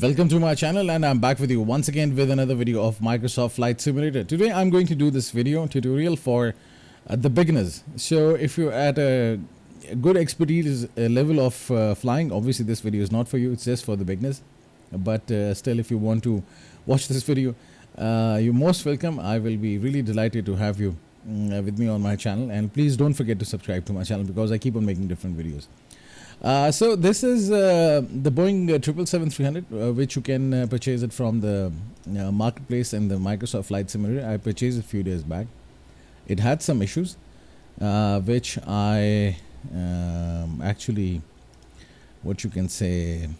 Welcome to my channel, and I'm back with you once again with another video of Microsoft Flight Simulator. Today I'm going to do this video tutorial for the beginners. So if you're at a good expertise level of flying, obviously this video is not for you, it's just for the beginners. But still, if you want to watch this video, you're most welcome. I will be really delighted to have you with me on my channel, and please don't forget to subscribe to my channel because I keep on making different videos. So this is the Boeing 777-300, which you can purchase it from the marketplace in the Microsoft Flight Simulator. I purchased it a few days back. It had some issues, which I actually, what you can say,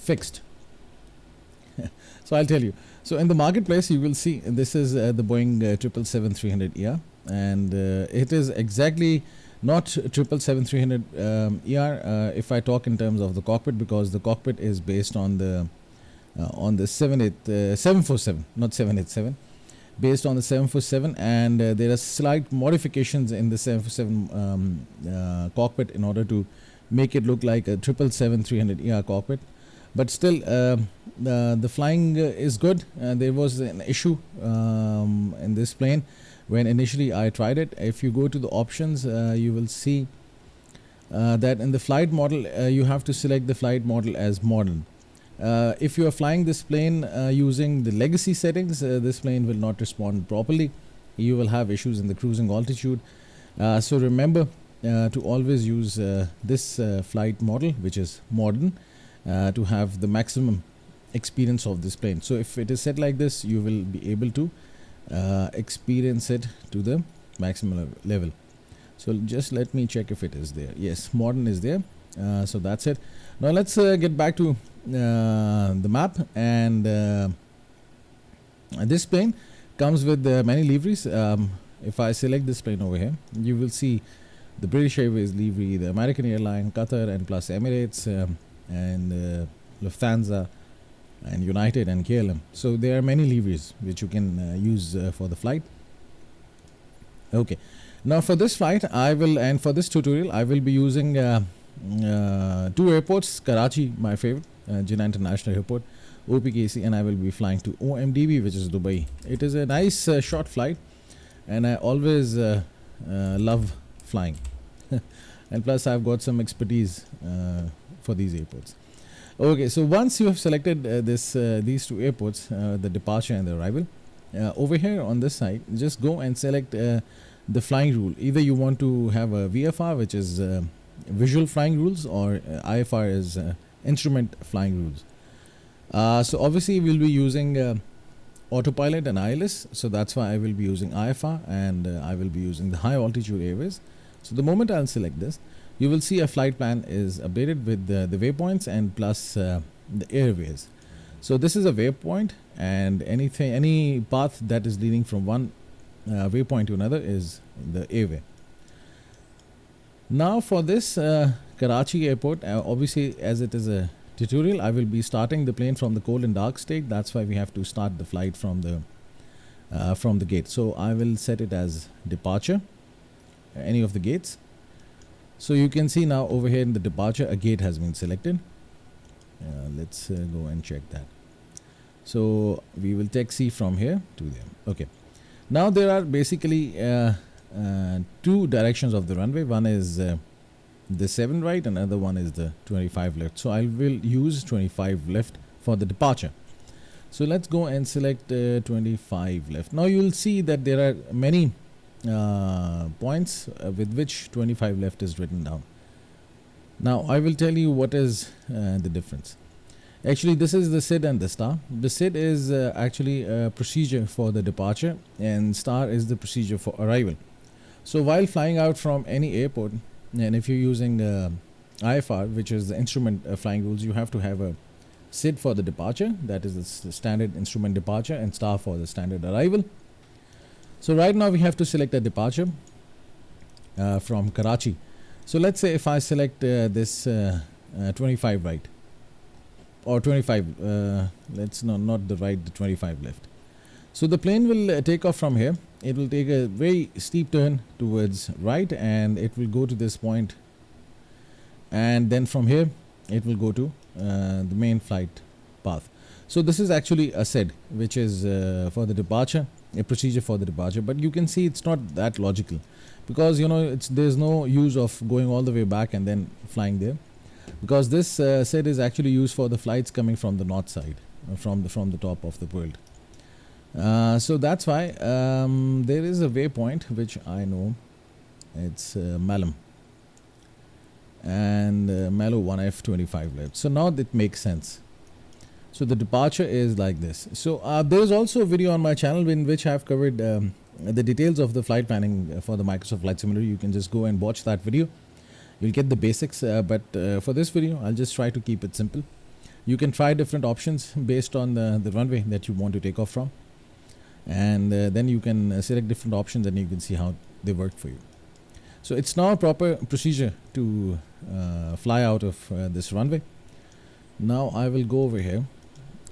fixed. So I'll tell you. So in the marketplace, you will see this is the Boeing 777-300ER, and it is exactly not 777-300 ER if I talk in terms of the cockpit, because the cockpit is based on the 747, not 787, based on the 747, and there are slight modifications in the 747 cockpit in order to make it look like a 777-300 ER cockpit. But still, the flying is good. There was an issue in this plane when initially I tried it. If you go to the options, you will see that in the flight model, you have to select the flight model as modern. If you are flying this plane using the legacy settings, this plane will not respond properly. You will have issues in the cruising altitude. So remember to always use this flight model, which is modern, to have the maximum experience of this plane. So if it is set like this, you will be able to experience it to the maximum level. So just let me check if it is there. Yes, modern is there. So that's it. Now let's get back to the map, and this plane comes with many liveries. If I select this plane over here, you will see the British Airways livery, the American Airline, Qatar, and plus Emirates, and Lufthansa, and United, and KLM. So there are many liveries which you can use for the flight. Okay, now for this flight and for this tutorial I will be using two airports. Karachi, my favorite, Jinnah International Airport, OPKC, and I will be flying to OMDB, which is Dubai. It is a nice short flight, and I always love flying. And plus I've got some expertise for these airports. Okay, so once you have selected these two airports, the departure and the arrival, over here on this side, just go and select the flying rule. Either you want to have a VFR, which is visual flying rules, or IFR is instrument flying rules. So obviously we'll be using autopilot and ILS, so that's why I will be using IFR, and I will be using the high altitude airways. So the moment I'll select this, you will see a flight plan is updated with the waypoints and plus the airways. So this is a waypoint, and any path that is leading from one waypoint to another is the airway. Now for this Karachi airport, obviously as it is a tutorial, I will be starting the plane from the cold and dark state. That's why we have to start the flight from the gate. So I will set it as departure, any of the gates. So you can see now over here in the departure, a gate has been selected. Let's go and check that. So we will taxi from here to there. Okay. Now there are basically two directions of the runway. One is the 7 right, and another one is the 25 left. So I will use 25 left for the departure. So let's go and select 25 left. Now you will see that there are many points with which 25 left is written down. Now I will tell you what is the difference. Actually, this is the SID and the star. The SID is actually a procedure for the departure, and star is the procedure for arrival. So while flying out from any airport, and if you're using IFR, which is the instrument flying rules, you have to have a SID for the departure, that is the standard instrument departure, and star for the standard arrival. So right now we have to select a departure from Karachi. So let's say if I select this 25 right, or 25, let's not the right, the 25 left. So the plane will take off from here. It will take a very steep turn towards right, and it will go to this point, and then from here it will go to the main flight path. So this is actually a SID, which is for the departure, a procedure for the departure. But you can see it's not that logical, because there's no use of going all the way back and then flying there, because this SID is actually used for the flights coming from the north side, from the top of the world. So that's why there is a waypoint which I know. It's Malum, and Malo 1F25 left. So now it makes sense. So the departure is like this. So there is also a video on my channel in which I have covered the details of the flight planning for the Microsoft Flight Simulator. You can just go and watch that video. You'll get the basics, but for this video I'll just try to keep it simple. You can try different options based on the runway that you want to take off from, and then you can select different options and you can see how they work for you. So it's now a proper procedure to fly out of this runway. Now I will go over here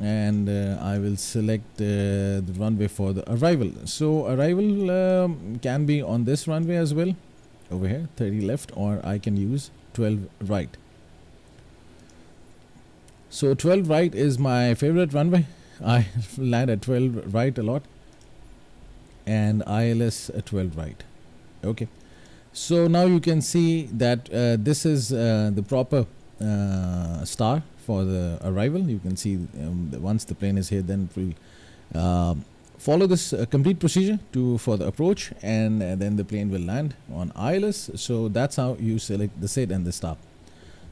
and I will select the runway for the arrival. So arrival can be on this runway as well, over here, 30 left, or I can use 12 right. So 12 right is my favorite runway. I land at 12 right a lot, and ILS at 12 right. Okay, so now you can see that this is the proper star for the arrival. You can see once the plane is here, then it will follow this complete procedure for the approach, and then the plane will land on ILS. So that's how you select the SID and the star.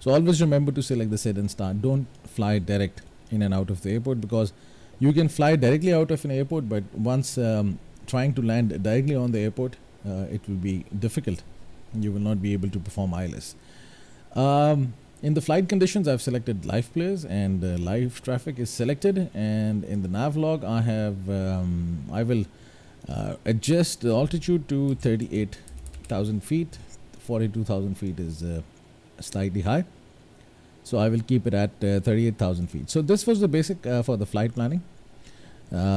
So always remember to select the SID and star. Don't fly direct in and out of the airport, because you can fly directly out of an airport, but once trying to land directly on the airport, it will be difficult. You will not be able to perform ILS. In the flight conditions, I've selected live players, and live traffic is selected. And in the nav log, I will adjust the altitude to 38,000 feet. 42,000 feet is slightly high, so I will keep it at 38,000 feet. So this was the basic for the flight planning.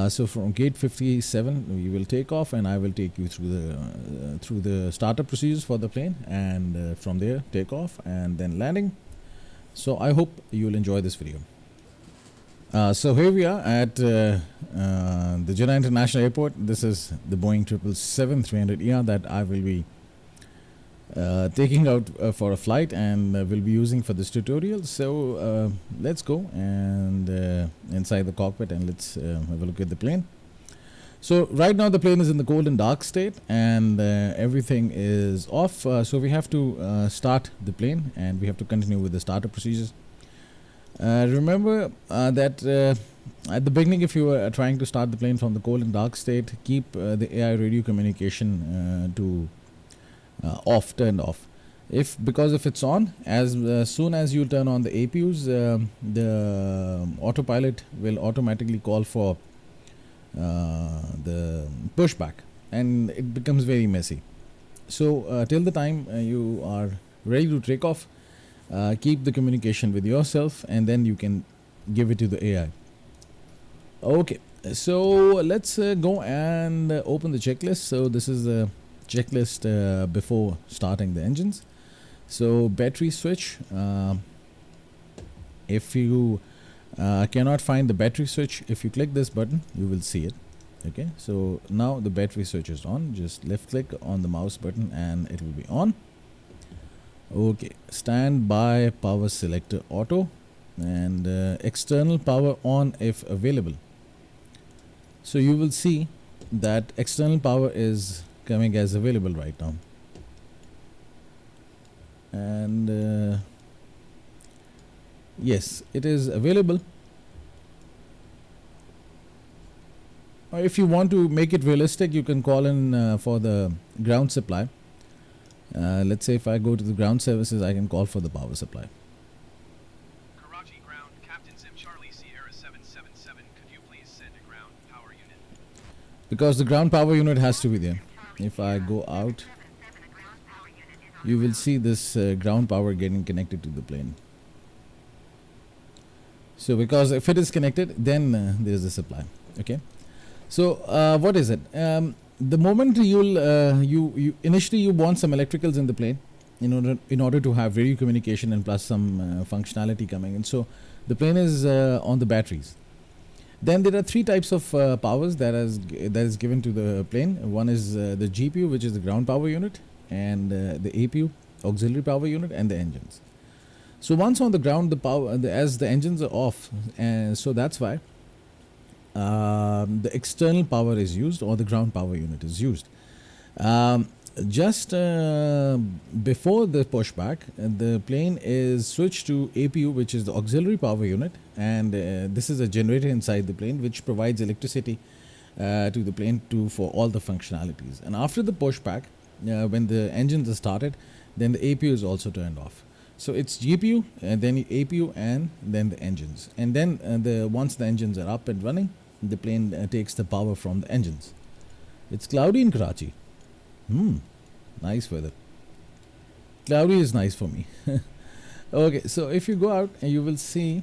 So from gate 57 we will take off, and I will take you through the startup procedures for the plane, and from there take off and then landing. So I hope you'll enjoy this video. So here we are at the Jeddah International Airport. This is the Boeing 777-300ER that I will be taking out for a flight, and will be using for this tutorial. So let's go and inside the cockpit, and let's have a look at the plane. So right now the plane is in the cold and dark state, and everything is off. So we have to start the plane, and we have to continue with the startup procedures. Remember that at the beginning, if you are trying to start the plane from the cold and dark state, keep the AI radio communication to turned off. Because if it's on, as soon as you turn on the APUs, the autopilot will automatically call for the pushback, and it becomes very messy. So till the time you are ready to take off, keep the communication with yourself, and then you can give it to the AI. Okay, so let's go and open the checklist. So this is the checklist before starting the engines. So battery switch, if you cannot find the battery switch, if you click this button you will see it. Okay, so now the battery switch is on. Just left click on the mouse button and it will be on. Okay, standby power selector auto, and external power on if available. So you will see that external power is coming as available right now, and yes, it is available. Or if you want to make it realistic, you can call in for the ground supply. Let's say if I go to the ground services, I can call for the power supply. Karachi ground, Captain Sim Charlie Sierra 777. Could you please send a ground power unit? Because the ground power unit has to be there. If I go out, you will see this ground power getting connected to the plane. So because if it is connected, then there is a supply. Okay. So what is it? The moment you initially you want some electricals in the plane, in order to have radio communication and plus some functionality coming in. So the plane is on the batteries. Then there are three types of powers that is given to the plane. One is the GPU, which is the ground power unit, and the APU, auxiliary power unit, and the engines. So once on the ground, the power as the engines are off, so that's why the external power is used, or the ground power unit is used. Just before the pushback, the plane is switched to APU, which is the auxiliary power unit, and this is a generator inside the plane which provides electricity to the plane for all the functionalities. And after the pushback, when the engines are started, then the APU is also turned off. So it's GPU, and then APU, and then the engines. And then once the engines are up and running, the plane takes the power from the engines. It's cloudy in Karachi. Nice weather. Cloudy is nice for me. Okay, so if you go out, you will see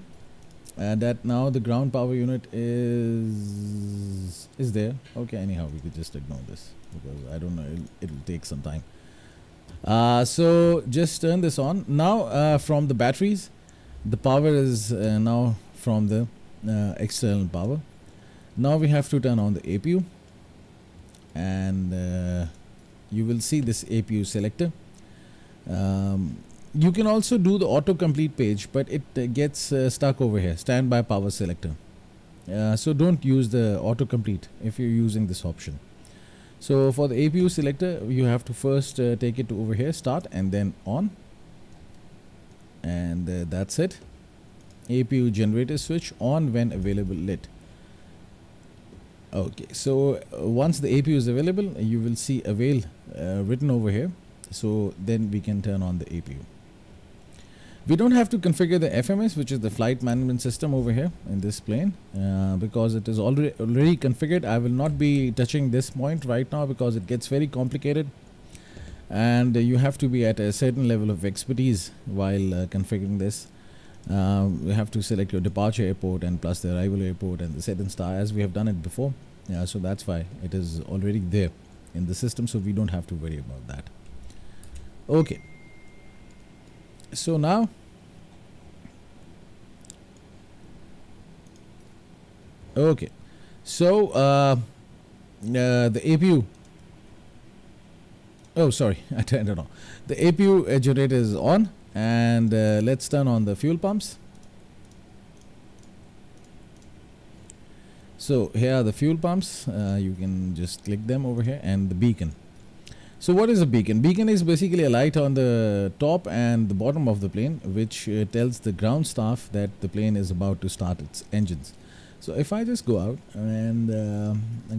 that now the ground power unit is there. Okay, anyhow, we could just ignore this because I don't know, it'll take some time. So just turn this on. Now from the batteries, the power is now from the external power. Now we have to turn on the APU, and you will see this APU selector. You can also do the autocomplete page, but it gets stuck over here, standby power selector. So don't use the autocomplete if you're using this option. So for the APU selector, you have to first take it to over here, start, and then on, and that's it. APU generator switch on when available, lit. Okay, so once the APU is available, you will see avail written over here. So then we can turn on the APU. We don't have to configure the FMS, which is the flight management system over here in this plane, because it is already configured. I will not be touching this point right now because it gets very complicated, and you have to be at a certain level of expertise while configuring this. You have to select your departure airport and plus the arrival airport and the set and star, as we have done it before. So that's why it is already there in the system, so we don't have to worry about that. Okay, so now the APU, oh sorry, I turned it on. The APU generator is on, and let's turn on the fuel pumps. So here are the fuel pumps. You can just click them over here, and the beacon. So what is a beacon? Beacon is basically a light on the top and the bottom of the plane, which tells the ground staff that the plane is about to start its engines. So if I just go out and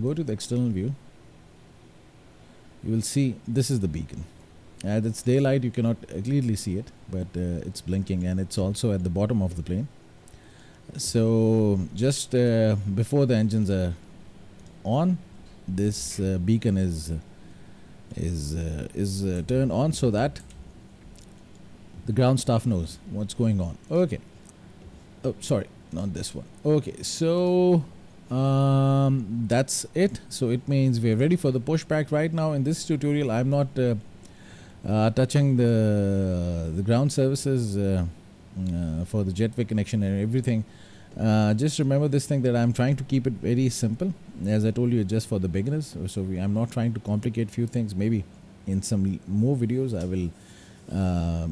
go to the external view, you will see this is the beacon. At its daylight, you cannot clearly see it, but it's blinking, and it's also at the bottom of the plane. So just before the engines are on, this beacon is turned on so that the ground staff knows what's going on. Okay. Oh, sorry, not this one. Okay, so that's it. So it means we're ready for the pushback right now. In this tutorial, I'm not touching the ground services for the jetway connection and everything. Just remember this thing, that I'm trying to keep it very simple. As I told you, just for the beginners. So I'm not trying to complicate few things. Maybe in some more videos I will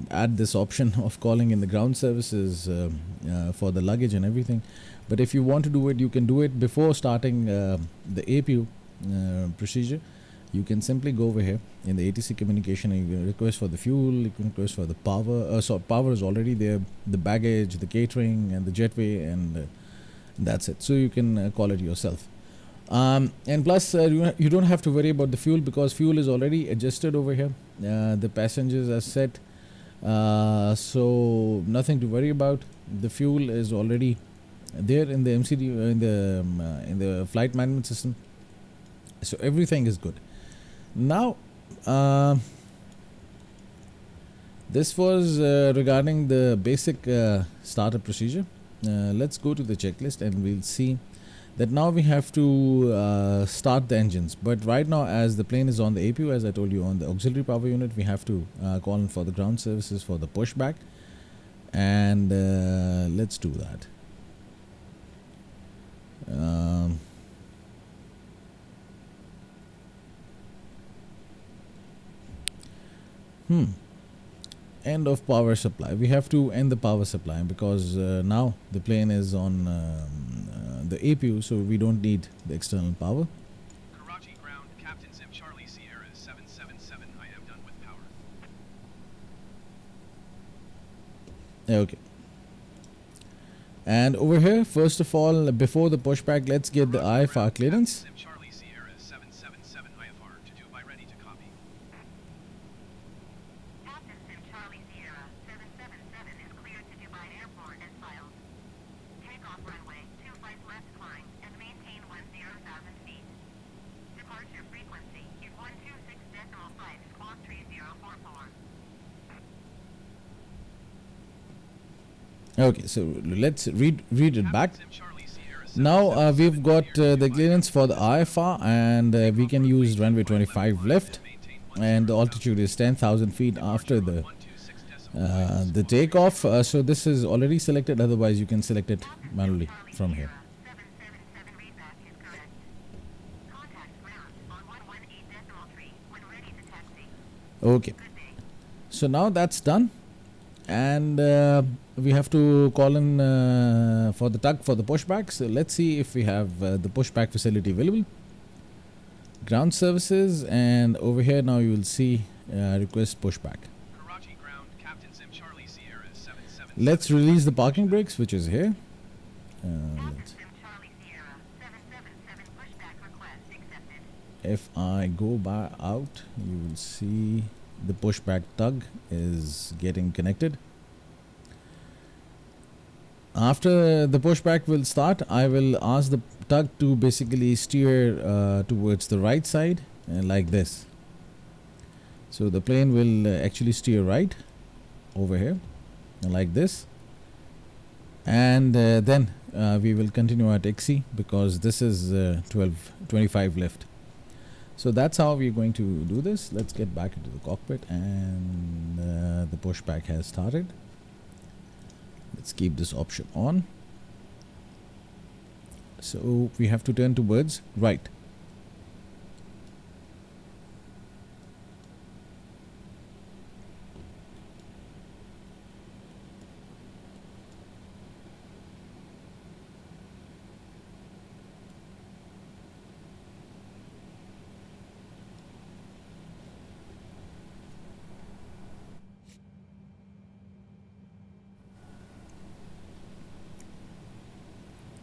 add this option of calling in the ground services for the luggage and everything. But if you want to do it, you can do it before starting the APU procedure. You can simply go over here in the ATC communication, and you can request for the fuel, you can request for the power. So power is already there, the baggage, the catering, and the jetway, and that's it. So you can call it yourself. And plus, you don't have to worry about the fuel, because fuel is already adjusted over here. The passengers are set, so nothing to worry about. The fuel is already there in the MCD, in the flight management system. So everything is good. Now, this was regarding the basic startup procedure. Let's go to the checklist, and we'll see that now we have to start the engines. But right now, as the plane is on the APU, as I told you, on the auxiliary power unit, we have to call in for the ground services for the pushback. And let's do that. End of power supply. We have to end the power supply because now the plane is on the APU, so we don't need the external power. Karachi ground, Captain Sim Charlie Sierra 777. I am done with power. Okay. And over here, first of all, before the pushback, let's get the IFR clearance. Captain Sim Charlie Sierra 777 IFR to Dubai, ready to copy. Captain Sim Charlie Sierra 777 is cleared to Dubai Airport as filed. Takeoff runway 25 left climb and maintain 10,000 feet. Departure frequency is 126.5 squawk 3044. Okay, so let's read it back. Captain Sim Charlie Sierra Now we've got the clearance for the IFR, and we can use runway 25 left, and the altitude is 10,000 feet after the takeoff. So this is already selected, otherwise you can select it manually from here. 777 readback is correct. Contact ground on 118.3 when ready to taxi. Okay, Good day. so now that's done, and we have to call in for the tug for the pushback. So let's see if we have the pushback facility available. Ground services, and over here now you will see request pushback. Karachi ground, Captain Sim Charlie Sierra 777. Let's release the parking brakes, which is here. Captain Let's- Sim Charlie Sierra 777 pushback request accepted. if I go by out, you will see the pushback tug is getting connected. After the pushback will start, I will ask the tug to basically steer towards the right side, like this. So the plane will actually steer right over here, like this. And then we will continue our taxi because this is 25 left. So that's how we're going to do this. Let's get back into the cockpit, and the pushback has started. Let's keep this option on. So we have to turn towards right.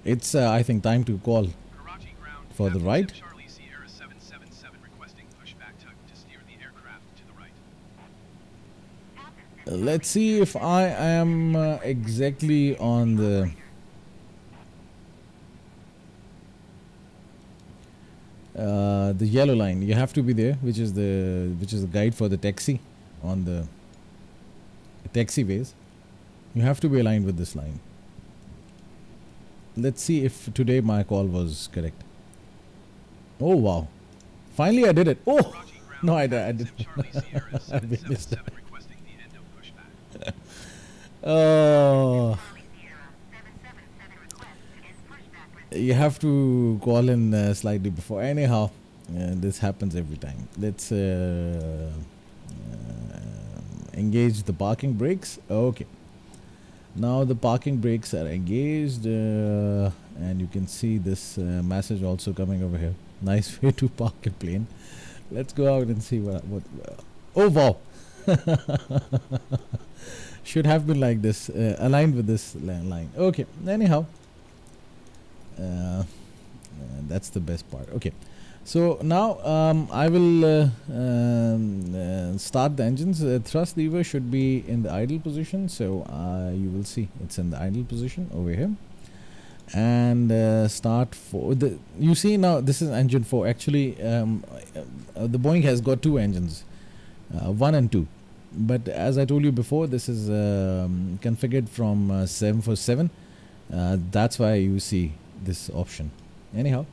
It's I think time to call Karachi ground, for the Captain right. Sim Charlie Sierra 777 requesting pushback tug to steer the aircraft to the right. Captain Sim Let's see if I am exactly on the yellow line. You have to be there, which is the guide for the taxi on the taxiways. You have to be aligned with this line. Let's see if today my call was correct. Oh wow! Finally I did it. Oh Karachi ground, no, I Captain didn't. Sim Charlie Sierra I missed it. 777 requesting the end of pushback. Oh, Charlie Sierra 777 request to end pushback. you have to call in slightly before. Anyhow, this happens every time. Let's engage the parking brakes. Okay. Now the parking brakes are engaged, and you can see this message also coming over here. Nice way to park a plane. Let's go out and see what. Oh wow! Should have been like this, aligned with this line. Okay. Anyhow, that's the best part. Okay. So now I will start the engines. Thrust lever should be in the idle position, so you will see it's in the idle position over here. And start for the. You see now this is engine 4. Actually, the Boeing has got two engines, 1 and 2. But as I told you before, this is configured from 747. That's why you see this option. Anyhow,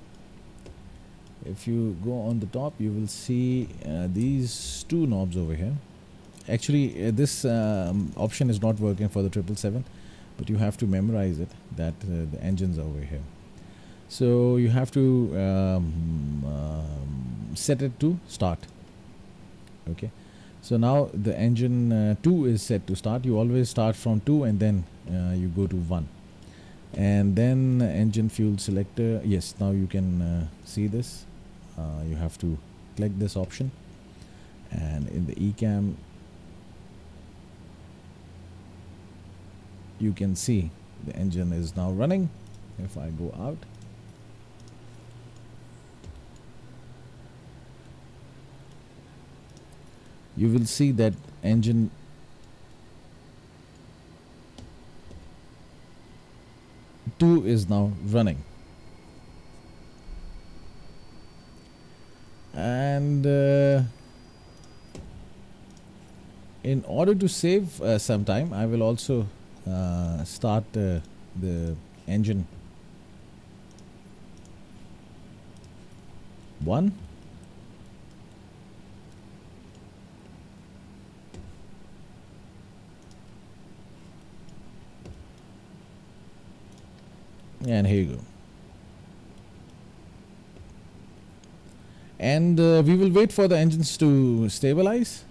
if you go on the top, you will see these two knobs over here. Actually, this option is not working for the 777, but you have to memorize it that the engines are over here. So you have to set it to start. Okay, so now the engine 2 is set to start. You always start from 2 and then you go to 1, and then engine fuel selector. Yes, now you can see this. You have to click this option, and in the eCam you can see the engine is now running. If I go out, you will see that engine two is now running. And in order to save some time, I will also start the engine 1. And here you go. And we will wait for the engines to stabilize.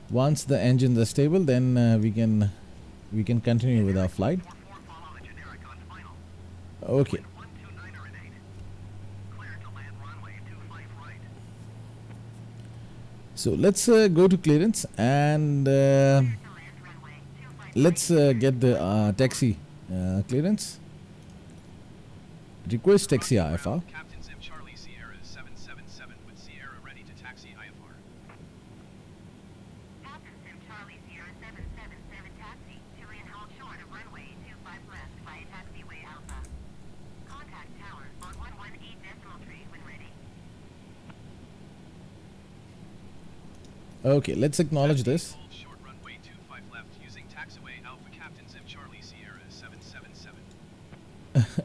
Once the engines are stable, then we can continue with our flight. Okay. So let's go to clearance, and let's get the taxi clearance. Request taxi IFR. Captain Sim Charlie Sierra 777 with Sierra ready to taxi IFR. Captain Sim Charlie Sierra 777 taxi to land hold short of runway 25 left via taxiway Alpha. Contact tower on 118 decimal tree when ready. Okay, let's acknowledge this. Hold short runway 25 left using taxiway Alpha Captain Sim Charlie Sierra 777.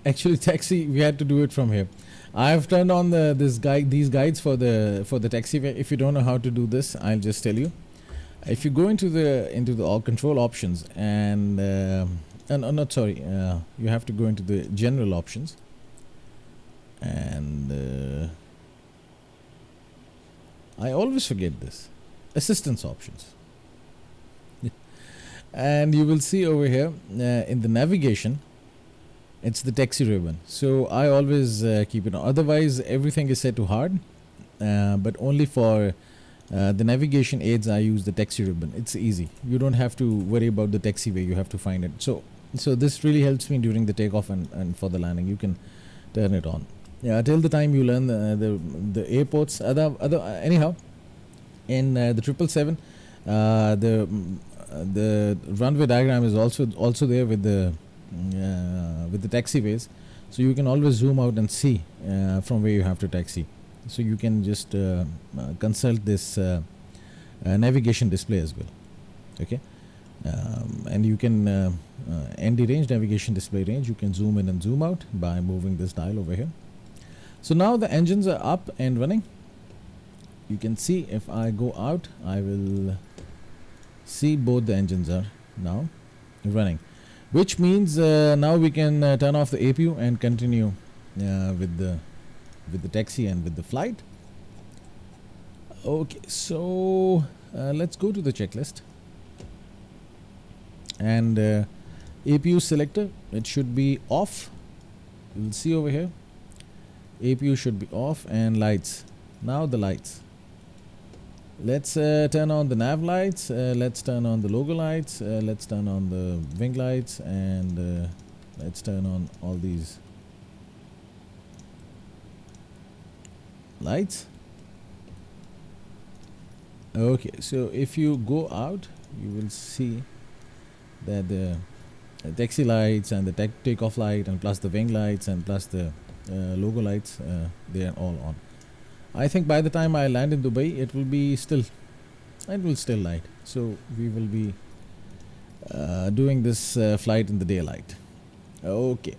Actually, taxi, we had to do it from here. I've turned on these guides for the taxiway. If you don't know how to do this, I'll just tell you. If you go into the all control options, and not sorry, you have to go into the general options, and I always forget this, assistance options. And you will see over here in the navigation, it's the taxi ribbon. So I always keep it on. Otherwise, everything is set to hard, but only for the navigation aids I use the taxi ribbon. It's easy. You don't have to worry about the taxiway. You have to find it. So this really helps me during the takeoff and for the landing. You can turn it on. Yeah, till the time you learn the airports. Anyhow, in the 777, the runway diagram is also there with the taxiways, so you can always zoom out and see from where you have to taxi. So you can just consult this navigation display as well. Okay, and you can ND range, navigation display range. You can zoom in and zoom out by moving this dial over here. So now the engines are up and running. You can see if I go out, I will see both the engines are now running, which means now we can turn off the APU and continue with the taxi and with the flight. Okay, so let's go to the checklist, and APU selector, it should be off. You will see over here APU should be off, and lights. Now the lights, let's turn on the nav lights, let's turn on the logo lights, let's turn on the wing lights, and let's turn on all these lights. Okay, so if you go out, you will see that the taxi lights and the takeoff light, and plus the wing lights, and plus the logo lights, they are all on. I think by the time I land in Dubai, it will still light. So we will be doing this flight in the daylight. Okay,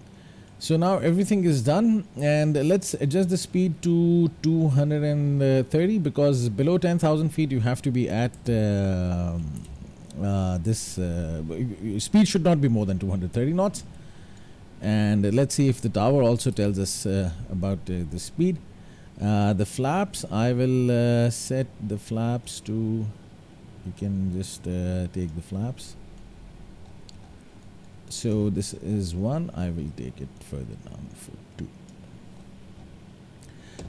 So now everything is done, and let's adjust the speed to 230, because below 10,000 feet you have to be at this speed should not be more than 230 knots. And let's see if the tower also tells us about the speed. The flaps, I will set the flaps to, you can just take the flaps. So this is 1, I will take it further down for 2.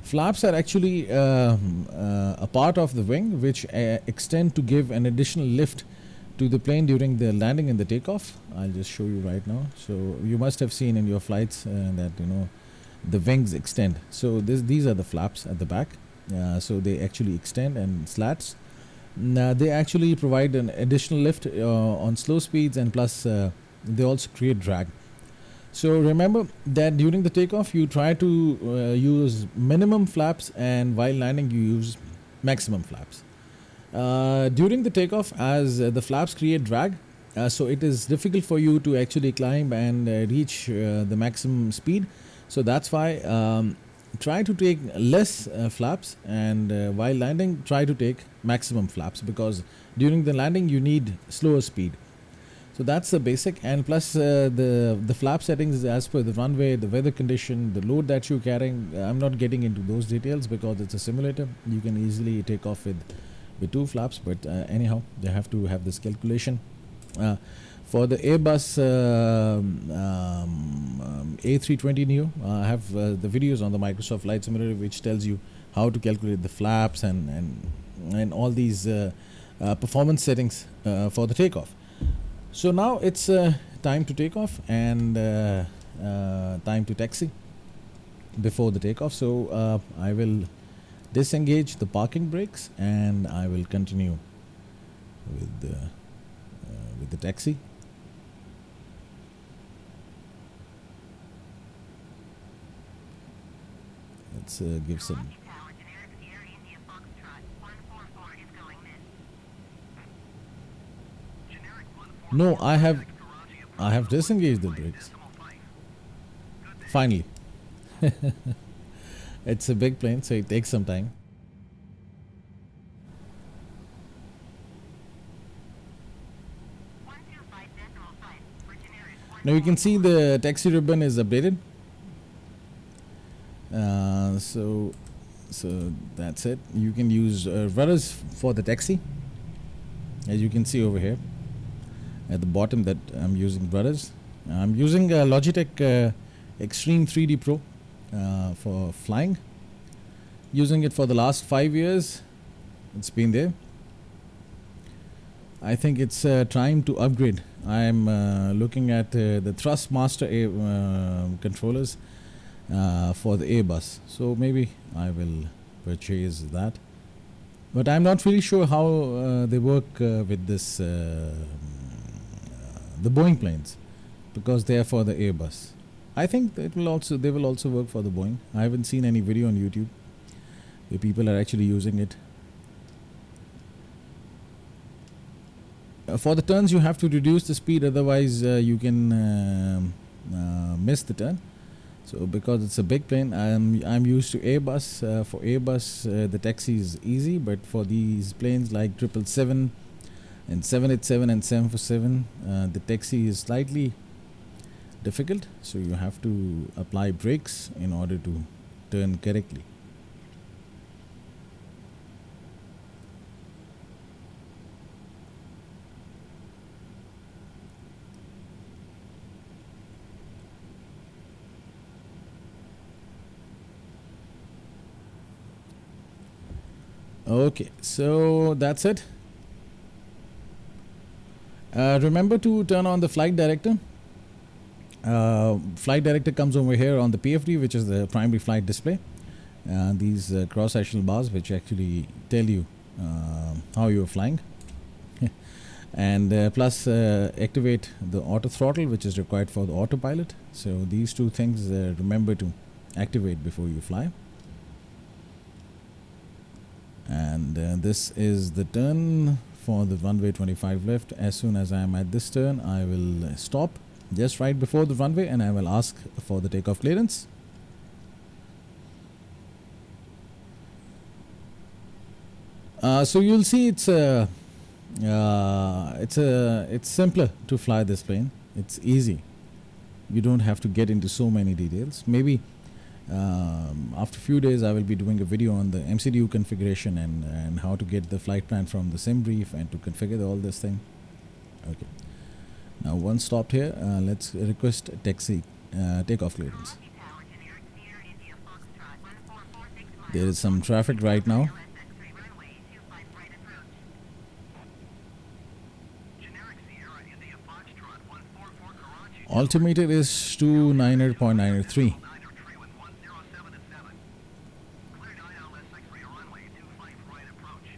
Flaps are actually a part of the wing which extend to give an additional lift to the plane during the landing and the takeoff. I'll just show you right now. So you must have seen in your flights that the wings extend. So these are the flaps at the back. So they actually extend and slats. They actually provide an additional lift on slow speeds, and plus they also create drag. So remember that during the takeoff you try to use minimum flaps, and while landing you use maximum flaps. During the takeoff, as the flaps create drag, so it is difficult for you to actually climb and reach the maximum speed. So that's why try to take less flaps, and while landing try to take maximum flaps, because during the landing you need slower speed. So that's the basic, and plus the flap settings is as per the runway, the weather condition, the load that you're carrying. I'm not getting into those details because it's a simulator. You can easily take off with 2 flaps, but anyhow, they have to have this calculation. For the Airbus A320 Neo, I have the videos on the Microsoft Flight Simulator which tells you how to calculate the flaps and all these performance settings for the takeoff. So now it's time to take off and time to taxi before the takeoff. So I will disengage the parking brakes and I will continue with the taxi. Let's give some. Tower, generic Sierra India Foxtrot, 144 is going mid. Generic 144. No, I have Karachi disengaged the brakes. decimal 5. Good day. Finally. It's a big plane, so it takes some time. 125.5 for generic. Now you can see the taxi ribbon is updated. So that's it. You can use rudders for the taxi, as you can see over here at the bottom that I'm using rudders. I'm using Logitech Extreme 3D Pro for flying. Using it for the last 5 years. It's been there. I think it's time to upgrade. I'm looking at the Thrustmaster controllers for the Airbus, so maybe I will purchase that, but I'm not really sure how they work with this the Boeing planes, because they are for the Airbus. I think they will also work for the Boeing. I haven't seen any video on YouTube where people are actually using it. For the turns you have to reduce the speed, otherwise you can miss the turn. So because it's a big plane, I'm used to Airbus. For Airbus the taxi is easy, but for these planes like 777 and 787 and 747, the taxi is slightly difficult, so you have to apply brakes in order to turn correctly. Okay, so that's it. Remember to turn on the flight director. Flight director comes over here on the PFD, which is the primary flight display. These cross-sectional bars which actually tell you how you're flying. And plus activate the auto throttle, which is required for the autopilot. So these two things remember to activate before you fly. And this is the turn for the runway 25 left. As soon as I am at this turn, I will stop just right before the runway, and I will ask for the takeoff clearance. So you'll see it's simpler to fly this plane. It's easy. You don't have to get into so many details. Maybe after a few days I will be doing a video on the MCDU configuration and how to get the flight plan from the sim brief and to configure all this thing. Okay. Now once stopped here, let's request taxi takeoff clearance. Tower, generic Sierra India Foxtrot 1446 miles. There is some traffic right now. LS3 runway 25 right approach. Generic Sierra India Foxtrot 144 Karachi. Altimeter is 290.93. 9031107 Cleared ILS63 runway 25 right approach.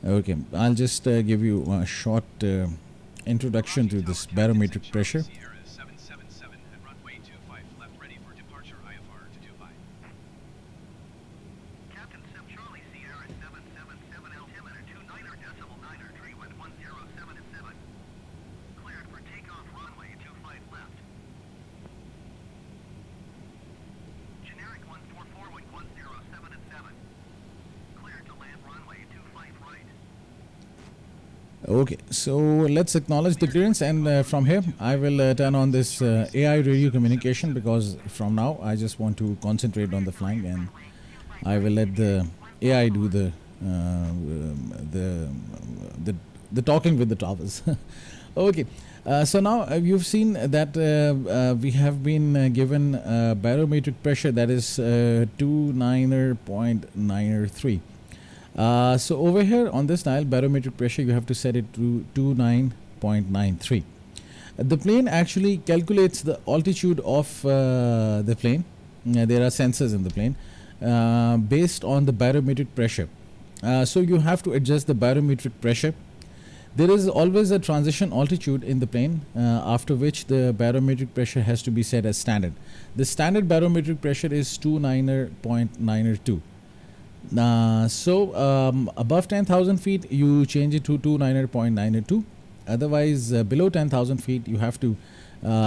Okay, I'll just give you a short introduction to this barometric pressure. Sierra 777 at runway 25 left, ready for departure IFR to Dubai. Captain Sim Charlie Sierra 777 altimeter 29.9er tree wind 107 cleared for takeoff runway 25 left. Generic 144 wing 107 cleared to land runway 25 right. Okay, so let's acknowledge the clearance, and from here I will turn on this AI radio communication, because from now I just want to concentrate on the flying, and I will let the AI do the talking with the towers. Okay, so now you've seen that we have been given barometric pressure that is 29.93. So over here on this dial, barometric pressure, you have to set it to 29.93. The plane actually calculates the altitude of the plane. There are sensors in the plane based on the barometric pressure. So you have to adjust the barometric pressure. There is always a transition altitude in the plane, after which the barometric pressure has to be set as standard. The standard barometric pressure is 290.92. So above 10,000 feet you change it to 290.92. Otherwise below 10,000 feet you have to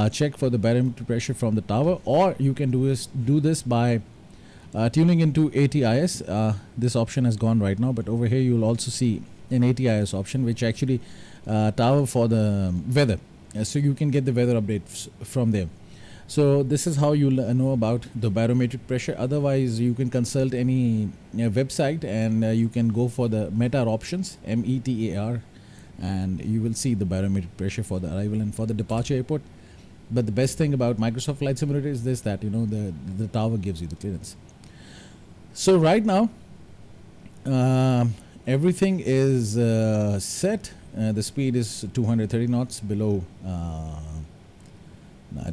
check for the barometric pressure from the tower, or you can do this by tuning into ATIS. This option has gone right now, but over here you will also see an ATIS option, which actually tower for the weather. So you can get the weather updates from there. So this is how you'll know about the barometric pressure. Otherwise you can consult any website, and you can go for the METAR options, METAR, and you will see the barometric pressure for the arrival and for the departure airport. But the best thing about Microsoft Flight Simulator is this, that the tower gives you the clearance. So right now everything is set. The speed is 230 knots below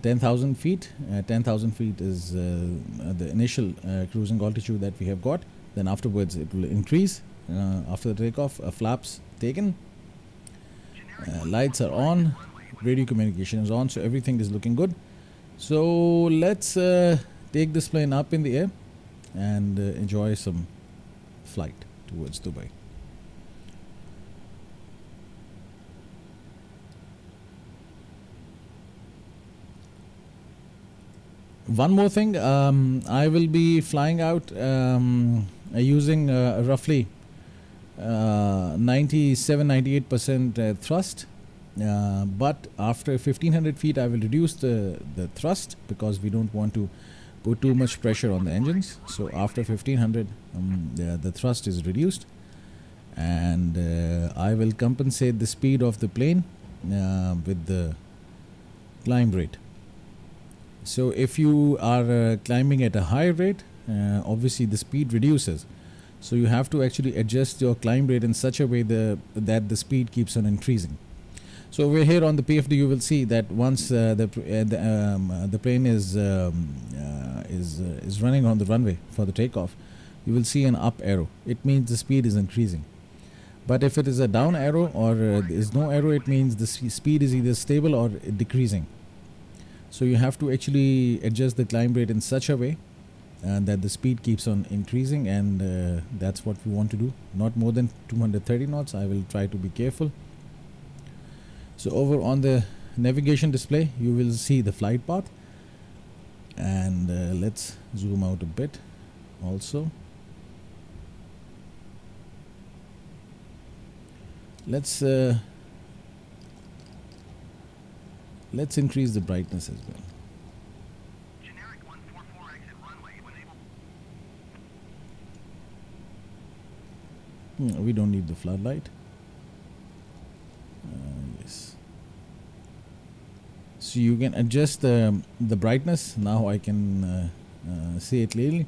10,000 feet. 10,000 feet is the initial cruising altitude that we have got. Then afterwards it will increase after the takeoff. Flaps taken, lights are on, radio communication is on, so everything is looking good. So let's take this plane up in the air and enjoy some flight towards Dubai. One more thing, I will be flying out using roughly 97-98% thrust, but after 1500 feet I will reduce the thrust, because we don't want to put too much pressure on the engines. So after 1500 the thrust is reduced, and I will compensate the speed of the plane with the climb rate. So if you are climbing at a high rate, obviously the speed reduces. So you have to actually adjust your climb rate in such a way that the speed keeps on increasing. So over here on the PFD you will see that once the plane is running on the runway for the takeoff, you will see an up arrow. It means the speed is increasing. But if it is a down arrow, or there is no arrow, it means the speed is either stable or decreasing. So you have to actually adjust the climb rate in such a way that the speed keeps on increasing, and that's what we want to do. Not more than 230 knots. I will try to be careful. So over on the navigation display, you will see the flight path. And let's zoom out a bit also. Let's increase the brightness as well. Generic 144 exit runway when able. We don't need the floodlight. Yes. So you can adjust the brightness. Now I can see it clearly.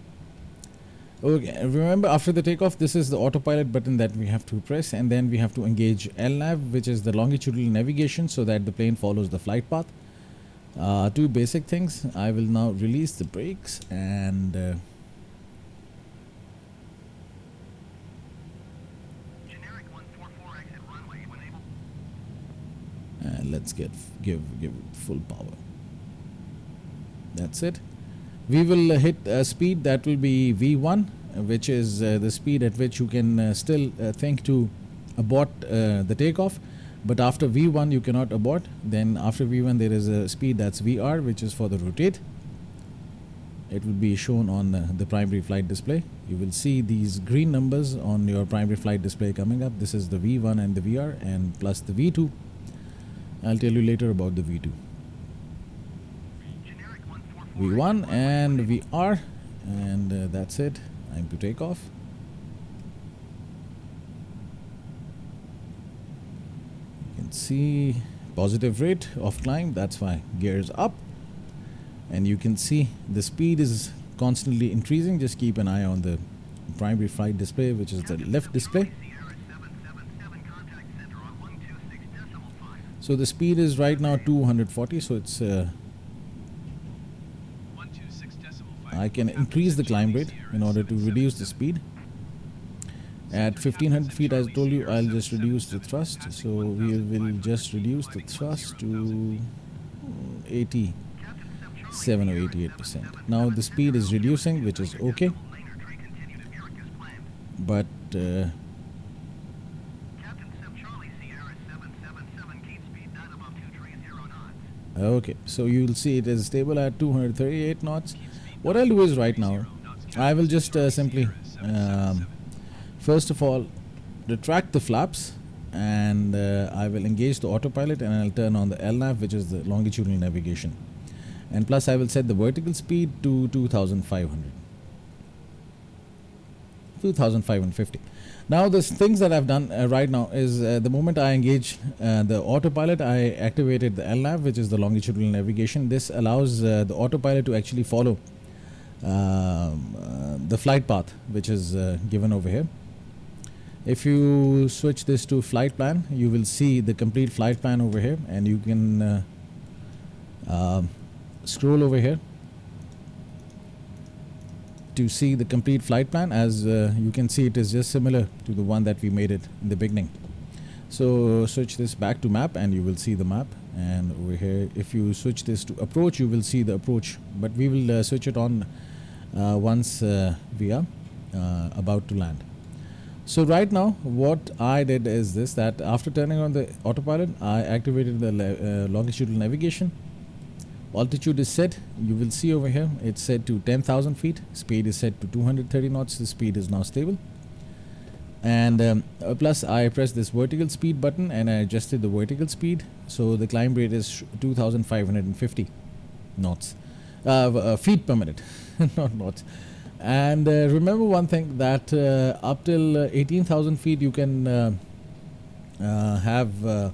Okay, remember after the takeoff, this is the autopilot button that we have to press, and then we have to engage LNAV, which is the longitudinal navigation, so that the plane follows the flight path. Two basic things. I will now release the brakes and Generic 144 exit runway when able. let's give it full power. That's it. We will hit a speed that will be V1, which is the speed at which you can still think to abort the takeoff, but after V1 you cannot abort. Then after V1 there is a speed that's VR, which is for the rotate. It will be shown on the primary flight display. You will see these green numbers on your primary flight display coming up. This is the V1 and the VR, and plus the V2. I'll tell you later about the V2. Generic 144 V1 and VR, and that's it. Time to take off. You can see positive rate of climb, that's why gears up, and you can see the speed is constantly increasing. Just keep an eye on the primary flight display, which is the left display. Sierra 777 contact center on 126.5. So the speed is right now 240, so it's 126.5. I can increase the climb rate in order to reduce the speed. At 1500 feet, as I told you, I'll just reduce the thrust. So we will just reduce the thrust to 87 or 88%. Now the speed is reducing, which is okay. Laner tree continue to Eric as planned. But Captain Sim Charlie Sierra 777 keep speed 9 above 230 knots. okay, so you'll see it is stable at 238 knots. What I'll do is right now, I will just simply, first of all, retract the flaps, and I will engage the autopilot, and I'll turn on the LNAV, which is the longitudinal navigation. And plus I will set the vertical speed to 2550. Now the things that I've done right now is the moment I engage the autopilot, I activated the LNAV, which is the longitudinal navigation. This allows the autopilot to actually follow the flight path, which is given over here. If you switch this to flight plan, you will see the complete flight plan over here, and you can scroll over here to see the complete flight plan. As you can see, it is just similar to the one that we made it in the beginning. So switch this back to map and you will see the map, and over here if you switch this to approach, you will see the approach, but we will switch it on once we are about to land. So right now what I did is this, that after turning on the autopilot, I activated the longitudinal navigation. Altitude is set, you will see over here it's set to 10,000 feet. Speed is set to 230 knots. The speed is now stable. And plus I pressed this vertical speed button and I adjusted the vertical speed. So the climb rate is 2,550 knots, feet per minute, not knots. And remember one thing, that up till 18,000 feet you can have a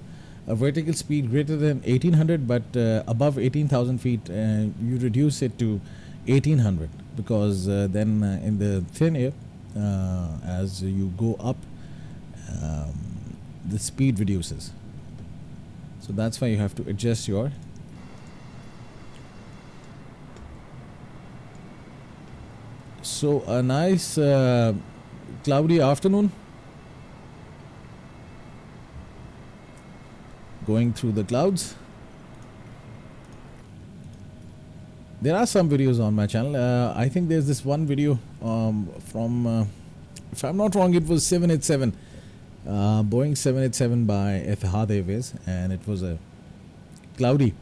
vertical speed greater than 1800, but above 18,000 feet you reduce it to 1800, because then in the thin air, as you go up, the speed reduces. So that's why you have to adjust your So a nice cloudy afternoon, going through the clouds. There are some videos on my channel. I think there's this one video from, if I'm not wrong, it was 787, Boeing 787 by Etihad Airways, and it was a cloudy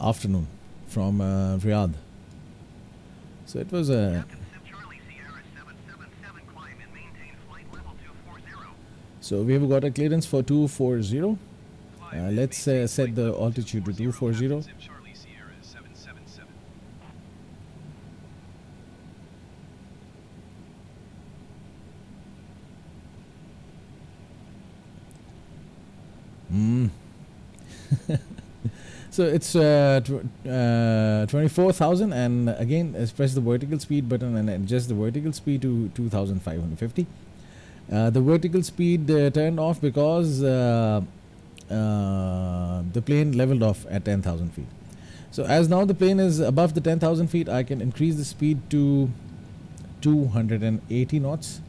afternoon from Riyadh. So it was a. Captain Sim Charlie Sierra 777 climb and maintain flight level 240. So we have got a clearance for 240. Climb and Let's maintain set flight the level altitude to 240. Captain Sim Charlie Sierra 777. So it's 24,000, and again press the vertical speed button and adjust the vertical speed to 2,550. The vertical speed turned off because the plane leveled off at 10,000 feet. So as now the plane is above the 10,000 feet, I can increase the speed to 280 knots.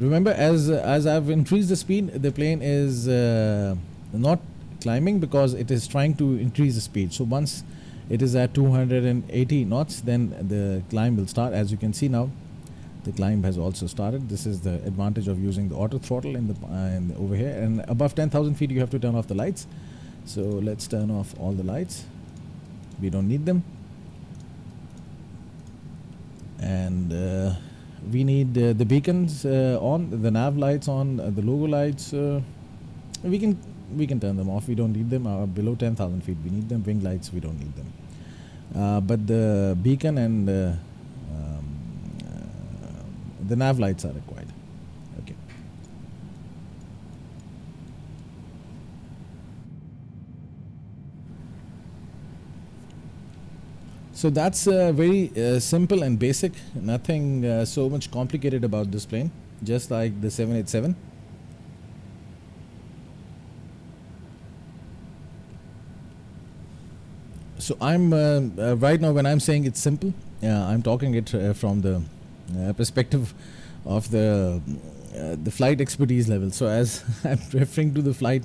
Remember, as I've increased the speed, the plane is not climbing because it is trying to increase the speed. So once it is at 280 knots, then the climb will start. As you can see now, the climb has also started. This is the advantage of using the auto throttle in the over here. And above 10,000 feet, you have to turn off the lights. So let's turn off all the lights. We don't need them. And we need the beacons on, the nav lights on, the logo lights. We can turn them off. We don't need them. Below 10,000 feet, we need them. Wing lights, we don't need them. But the beacon and the nav lights are required. Okay. So that's very simple and basic. Nothing so much complicated about this plane. Just like the 787. So I'm right now, when I'm saying it's simple, I'm talking it from the perspective of the flight expertise level. So as I'm referring to the flight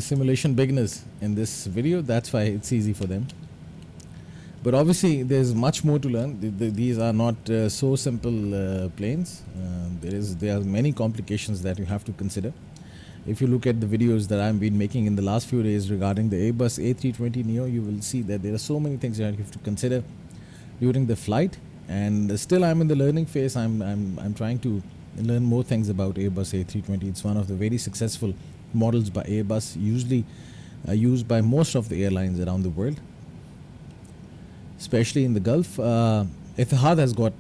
simulation beginners in this video, that's why it's easy for them. But obviously there's much more to learn. These are not so simple planes. There are many complications that you have to consider. If you look at the videos that I've been making in the last few days regarding the Airbus A320neo, you will see that there are so many things that you have to consider during the flight. And still I'm in the learning phase. I'm trying to learn more things about Airbus A320. It's one of the very successful models by Airbus, usually used by most of the airlines around the world, especially in the Gulf. Etihad has got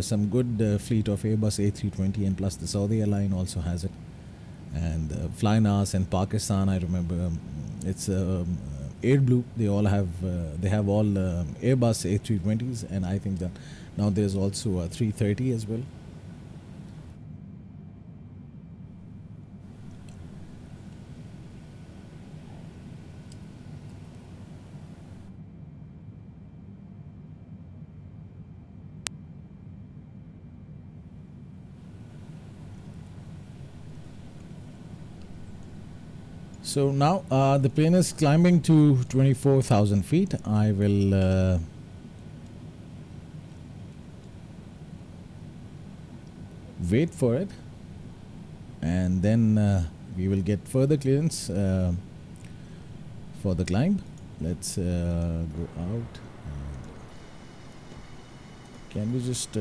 some good fleet of Airbus A320, and plus the Saudi airline also has it. And Flynas and Pakistan, I remember, it's Air Blue. They all have Airbus A320s, and I think that now there's also a 330 as well. So now the plane is climbing to 24,000 feet. I will wait for it, and then we will get further clearance for the climb. Let's go out. Can we just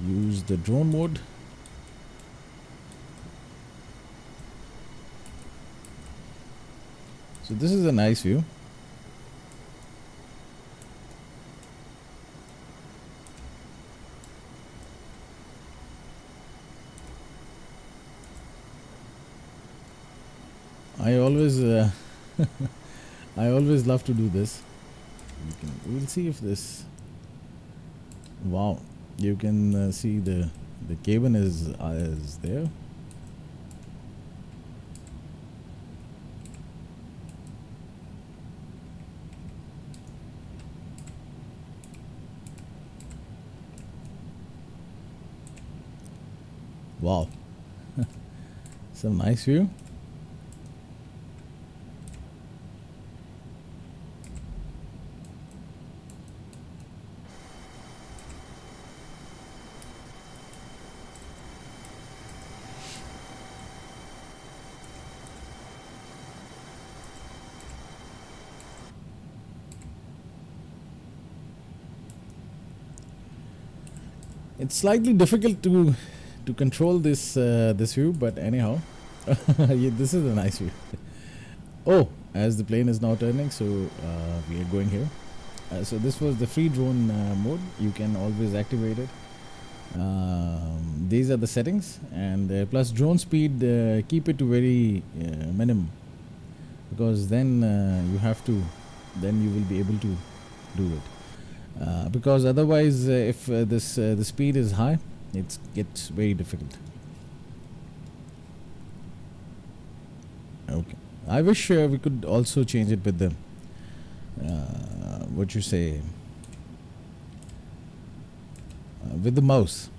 use the drone mode? So this is a nice view. I always I always love to do this. We'll see if this. Wow, you can see the cabin is there. Wow, some nice view. It's slightly difficult to control this view, but anyhow, yeah, this is a nice view. Oh, as the plane is now turning, so we are going here. So this was the free drone mode. You can always activate it. These are the settings, and plus drone speed, keep it to very minimum, because then then you will be able to do it. Because otherwise, if the speed is high, it gets very difficult. Okay, I wish we could also change it with the what you say, with the mouse.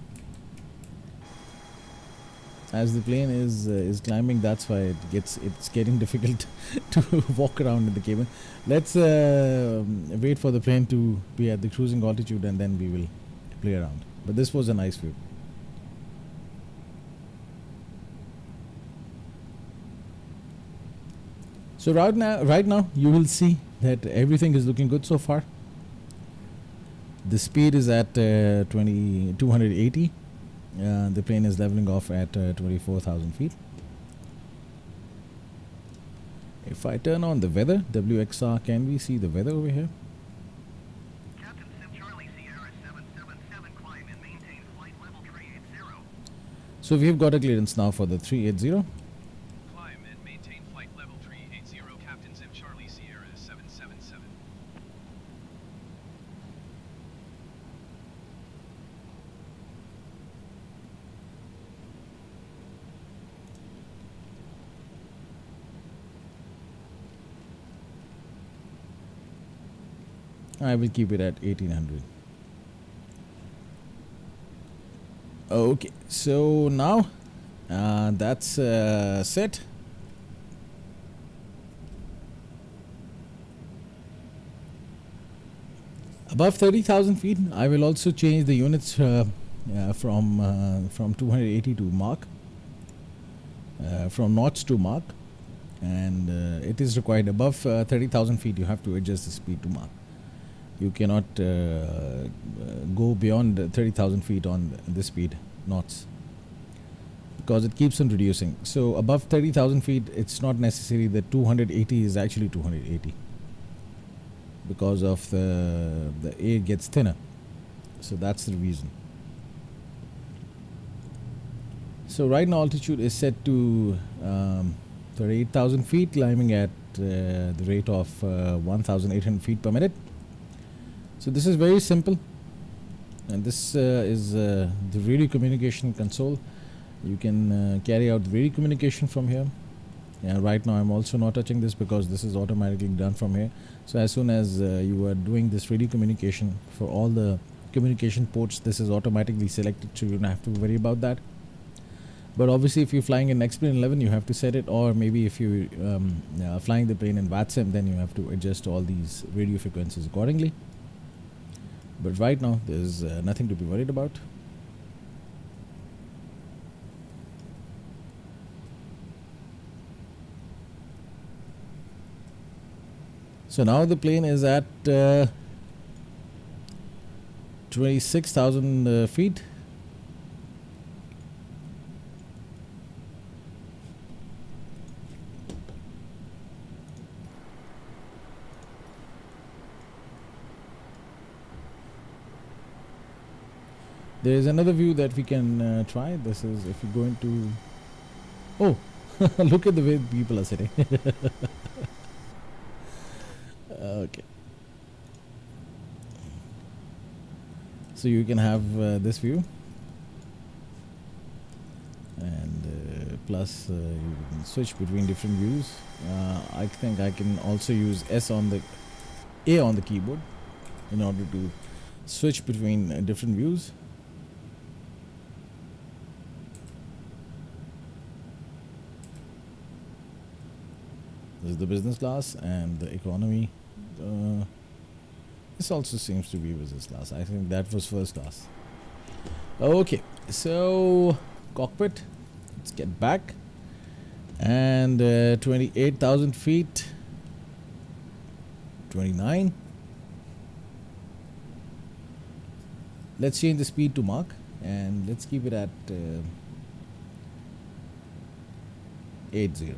As the plane is climbing, that's why it's getting difficult to walk around in the cabin. Let's wait for the plane to be at the cruising altitude, and then we will play around. But this was a nice view. So right now you will see that everything is looking good so far. The speed is at 280. The plane is leveling off at 24,000 feet. If I turn on the weather, WXR, can we see the weather over here? Captain Sim Charlie Sierra 777, climb and maintain flight level 380. So we've got a clearance now for the 380. Climb and maintain flight level 380, Captain Sim Charlie Sierra 777. I will keep it at 1800. Okay, so now that's set. Above 30,000 feet, I will also change the units from 280 to Mach, from knots to Mach, and it is required above 30,000 feet. You have to adjust the speed to Mach. You cannot go beyond 30,000 feet on this speed, knots, because it keeps on reducing. So above 30,000 feet, it's not necessary that 280 is actually 280, because of the air gets thinner. So that's the reason. So right now altitude is set to 38,000 feet, climbing at the rate of 1,800 feet per minute. So this is very simple, and this is the radio communication console. You can carry out radio communication from here. Right now I'm also not touching this because this is automatically done from here. So as soon as you are doing this radio communication for all the communication ports, this is automatically selected, so you don't have to worry about that. But obviously if you're flying in X-Plane 11, you have to set it, or maybe if you're flying the plane in VATSIM, then you have to adjust all these radio frequencies accordingly. But right now there's nothing to be worried about. So now the plane is at 26,000 feet. There is another view that we can try. This is if you go into... Oh, look at the way people are sitting. Okay. So you can have this view. And plus you can switch between different views. I think I can also use A on the keyboard in order to switch between different views. This is the business class, and the economy. This also seems to be business class. I think that was first class. Okay, so cockpit. Let's get back. And 28,000 feet. 29. Let's change the speed to Mach. and let's keep it at 80.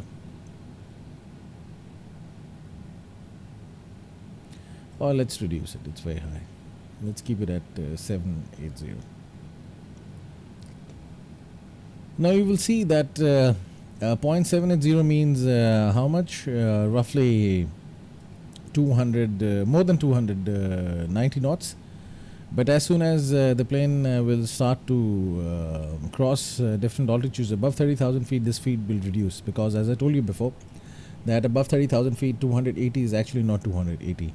Or let's reduce it, it's very high. Let's keep it at 780. Now you will see that 0.780 means how much? Roughly 200, more than 290 knots. But as soon as the plane will start to cross different altitudes above 30,000 feet, this speed will reduce, because as I told you before, that above 30,000 feet 280 is actually not 280,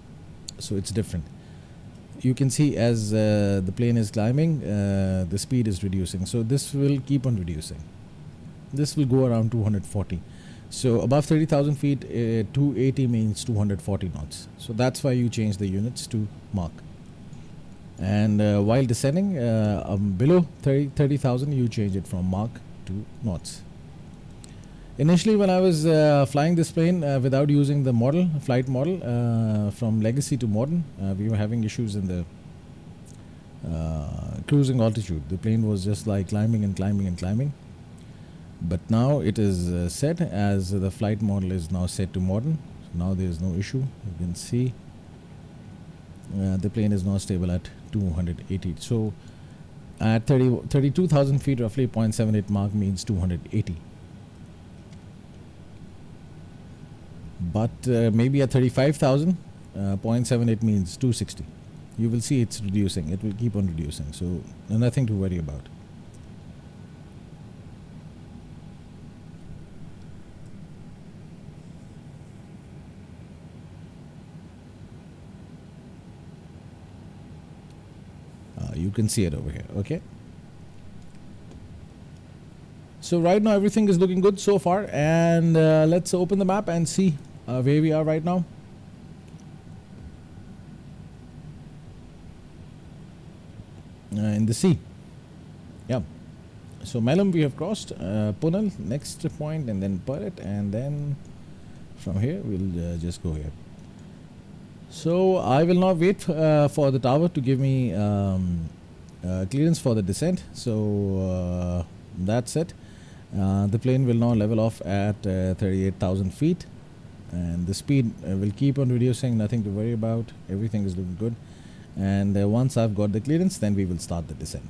so it's different. You can see as the plane is climbing, the speed is reducing, so this will keep on reducing. This will go around 240. So above 30,000 feet, 280 means 240 knots. So that's why you change the units to Mach. And while descending below 30,000, you change it from Mach to knots. Initially, when I was flying this plane without using the model, flight model, from legacy to modern, we were having issues in the cruising altitude. The plane was just like climbing and climbing and climbing. But now it is set as the flight model is now set to modern. So now there is no issue. You can see the plane is now stable at 280. So at 32,000 feet, roughly 0.78 Mach means 280. But maybe at 35,000, 0.78 means 260. You will see it's reducing. It will keep on reducing. So nothing to worry about. You can see it over here. Okay. So right now everything is looking good so far, and let's open the map and see where we are right now. In the sea. Yeah. So Melum we have crossed, Punal next point, and then Parit, and then from here we'll just go here. So I will now wait for the tower to give me clearance for the descent. So that's it. The plane will now level off at 38,000 feet, and the speed will keep on reducing. Nothing to worry about. Everything is looking good. And once I've got the clearance, then we will start the descent.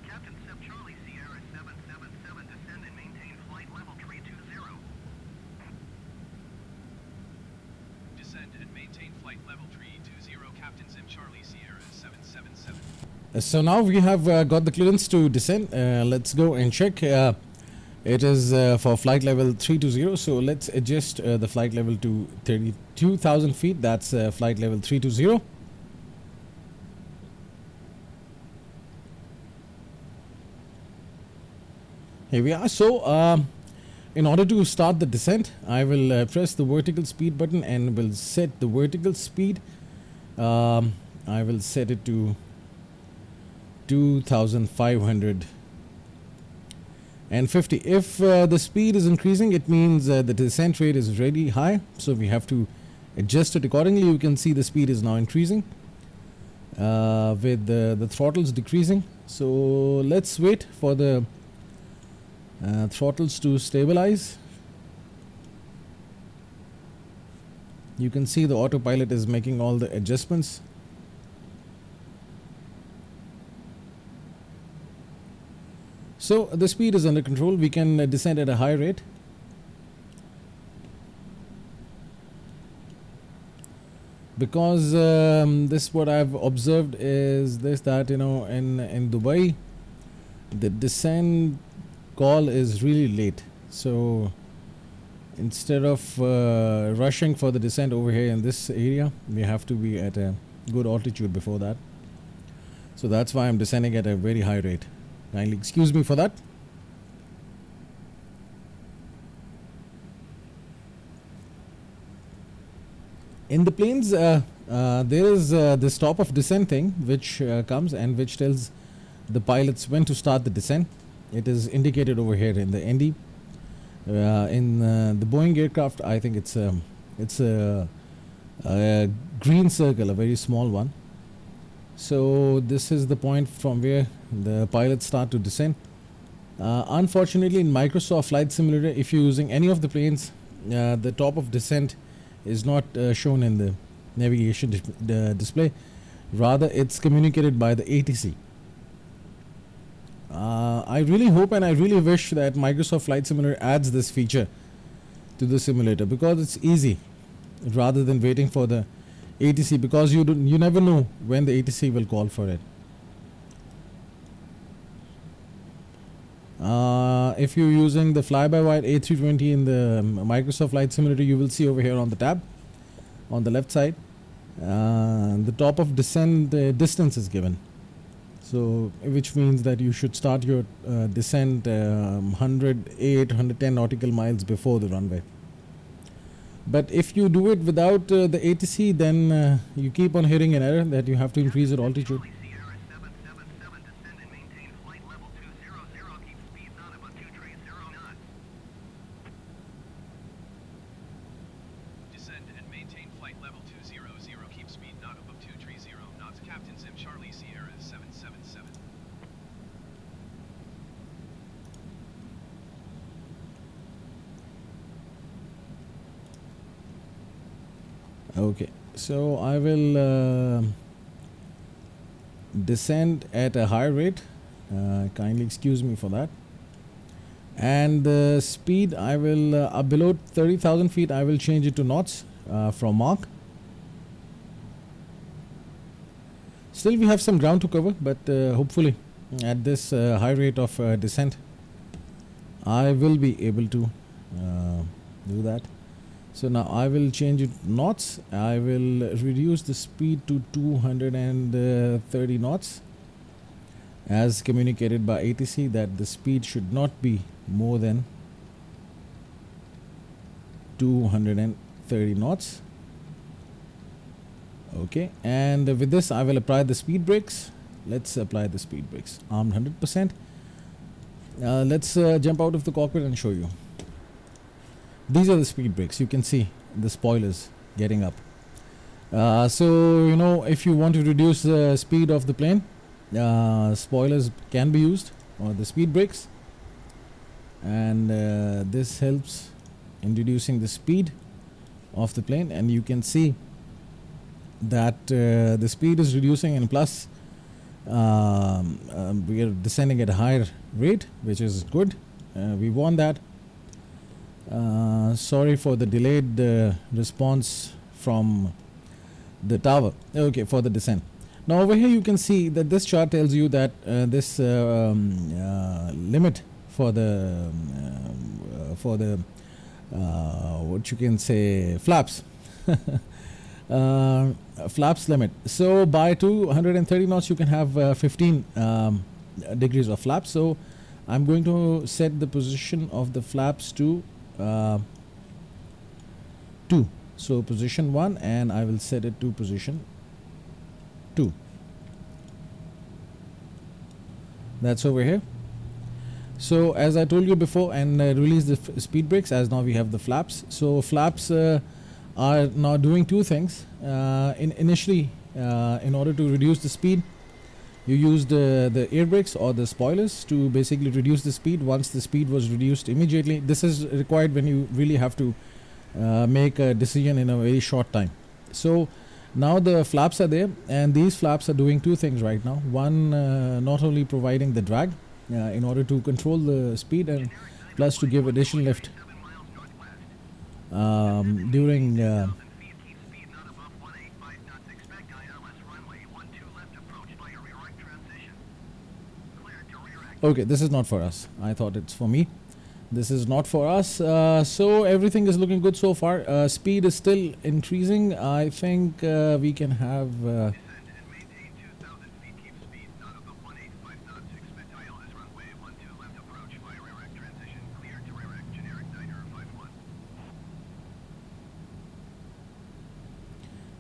Captain Sim Charlie Sierra 777, descend and maintain flight level 320. Descend and maintain flight level 320, Captain Sim Charlie Sierra 777. So now we have got the clearance to descend. Let's go and check. It is for flight level 320. So let's adjust the flight level to 32,000 feet. That's flight level 320. Here we are. So in order to start the descent, I will press the vertical speed button and will set the vertical speed. I will set it to 2,550. If the speed is increasing, it means the descent rate is really high, so we have to adjust it accordingly. You can see the speed is now increasing with the throttles decreasing. So let's wait for the throttles to stabilize. You can see the autopilot is making all the adjustments. So the speed is under control. We can descend at a high rate. Because this, what I've observed is this, that in Dubai, the descent call is really late. So instead of rushing for the descent over here in this area, we have to be at a good altitude before that. So that's why I'm descending at a very high rate. Kindly excuse me for that. In the planes, there is this top of descent thing which comes and which tells the pilots when to start the descent. It is indicated over here in the ND. In the Boeing aircraft, I think it's a green circle, a very small one. So this is the point from where the pilots start to descend. Unfortunately, in Microsoft Flight Simulator, if you're using any of the planes, the top of descent is not shown in the navigation display. Rather, it's communicated by the ATC. I really hope and I really wish that Microsoft Flight Simulator adds this feature to the simulator, because it's easy, rather than waiting for the ATC, because you never know when the ATC will call for it. If you're using the fly-by-wire A320 in the Microsoft Flight Simulator, you will see over here on the tab on the left side, the top of descent distance is given. So, which means that you should start your descent 108, 110 nautical miles before the runway. But if you do it without the ATC, then you keep on hitting an error that you have to increase your altitude. Charlie Sierra 777, descend and maintain flight level 200, keep speed not above 230 knots. Descend and maintain flight level 200, keep speed not above 230 knots. Captain Sim Charlie Sierra 777. Okay, so I will descend at a higher rate. Kindly excuse me for that. And the speed, I will below 30,000 feet, I will change it to knots from Mach. Still, we have some ground to cover, but hopefully, at this high rate of descent, I will be able to do that. So now I will change it knots. I will reduce the speed to 230 knots, as communicated by ATC, that the speed should not be more than 230 knots. Okay, and with this I will apply the speed brakes. Let's apply the speed brakes, armed 100%. Let's jump out of the cockpit and show you. These are the speed brakes. You can see the spoilers getting up. So you know, if you want to reduce the speed of the plane, spoilers can be used, or the speed brakes, and this helps in reducing the speed of the plane. And you can see that the speed is reducing, and plus we are descending at a higher rate, which is good. We want that. Sorry for the delayed response from the tower. Okay, for the descent. Now over here you can see that this chart tells you that this limit for the what you can say, flaps. Flaps limit. So by 230 knots you can have 15 degrees of flaps. So I'm going to set the position of the flaps to 2. So position 1, and I will set it to position 2. That's over here. So as I told you before, and release the speed brakes, as now we have the flaps. So flaps are now doing two things. Initially, in order to reduce the speed, you used the air brakes or the spoilers to basically reduce the speed. Once the speed was reduced immediately, this is required when you really have to make a decision in a very short time. So now the flaps are there, and these flaps are doing two things right now. One, not only providing the drag in order to control the speed, and plus to give additional lift during okay, this is not for us. I thought it's for me. This is not for us. So everything is looking good so far. Speed is still increasing. I think we can have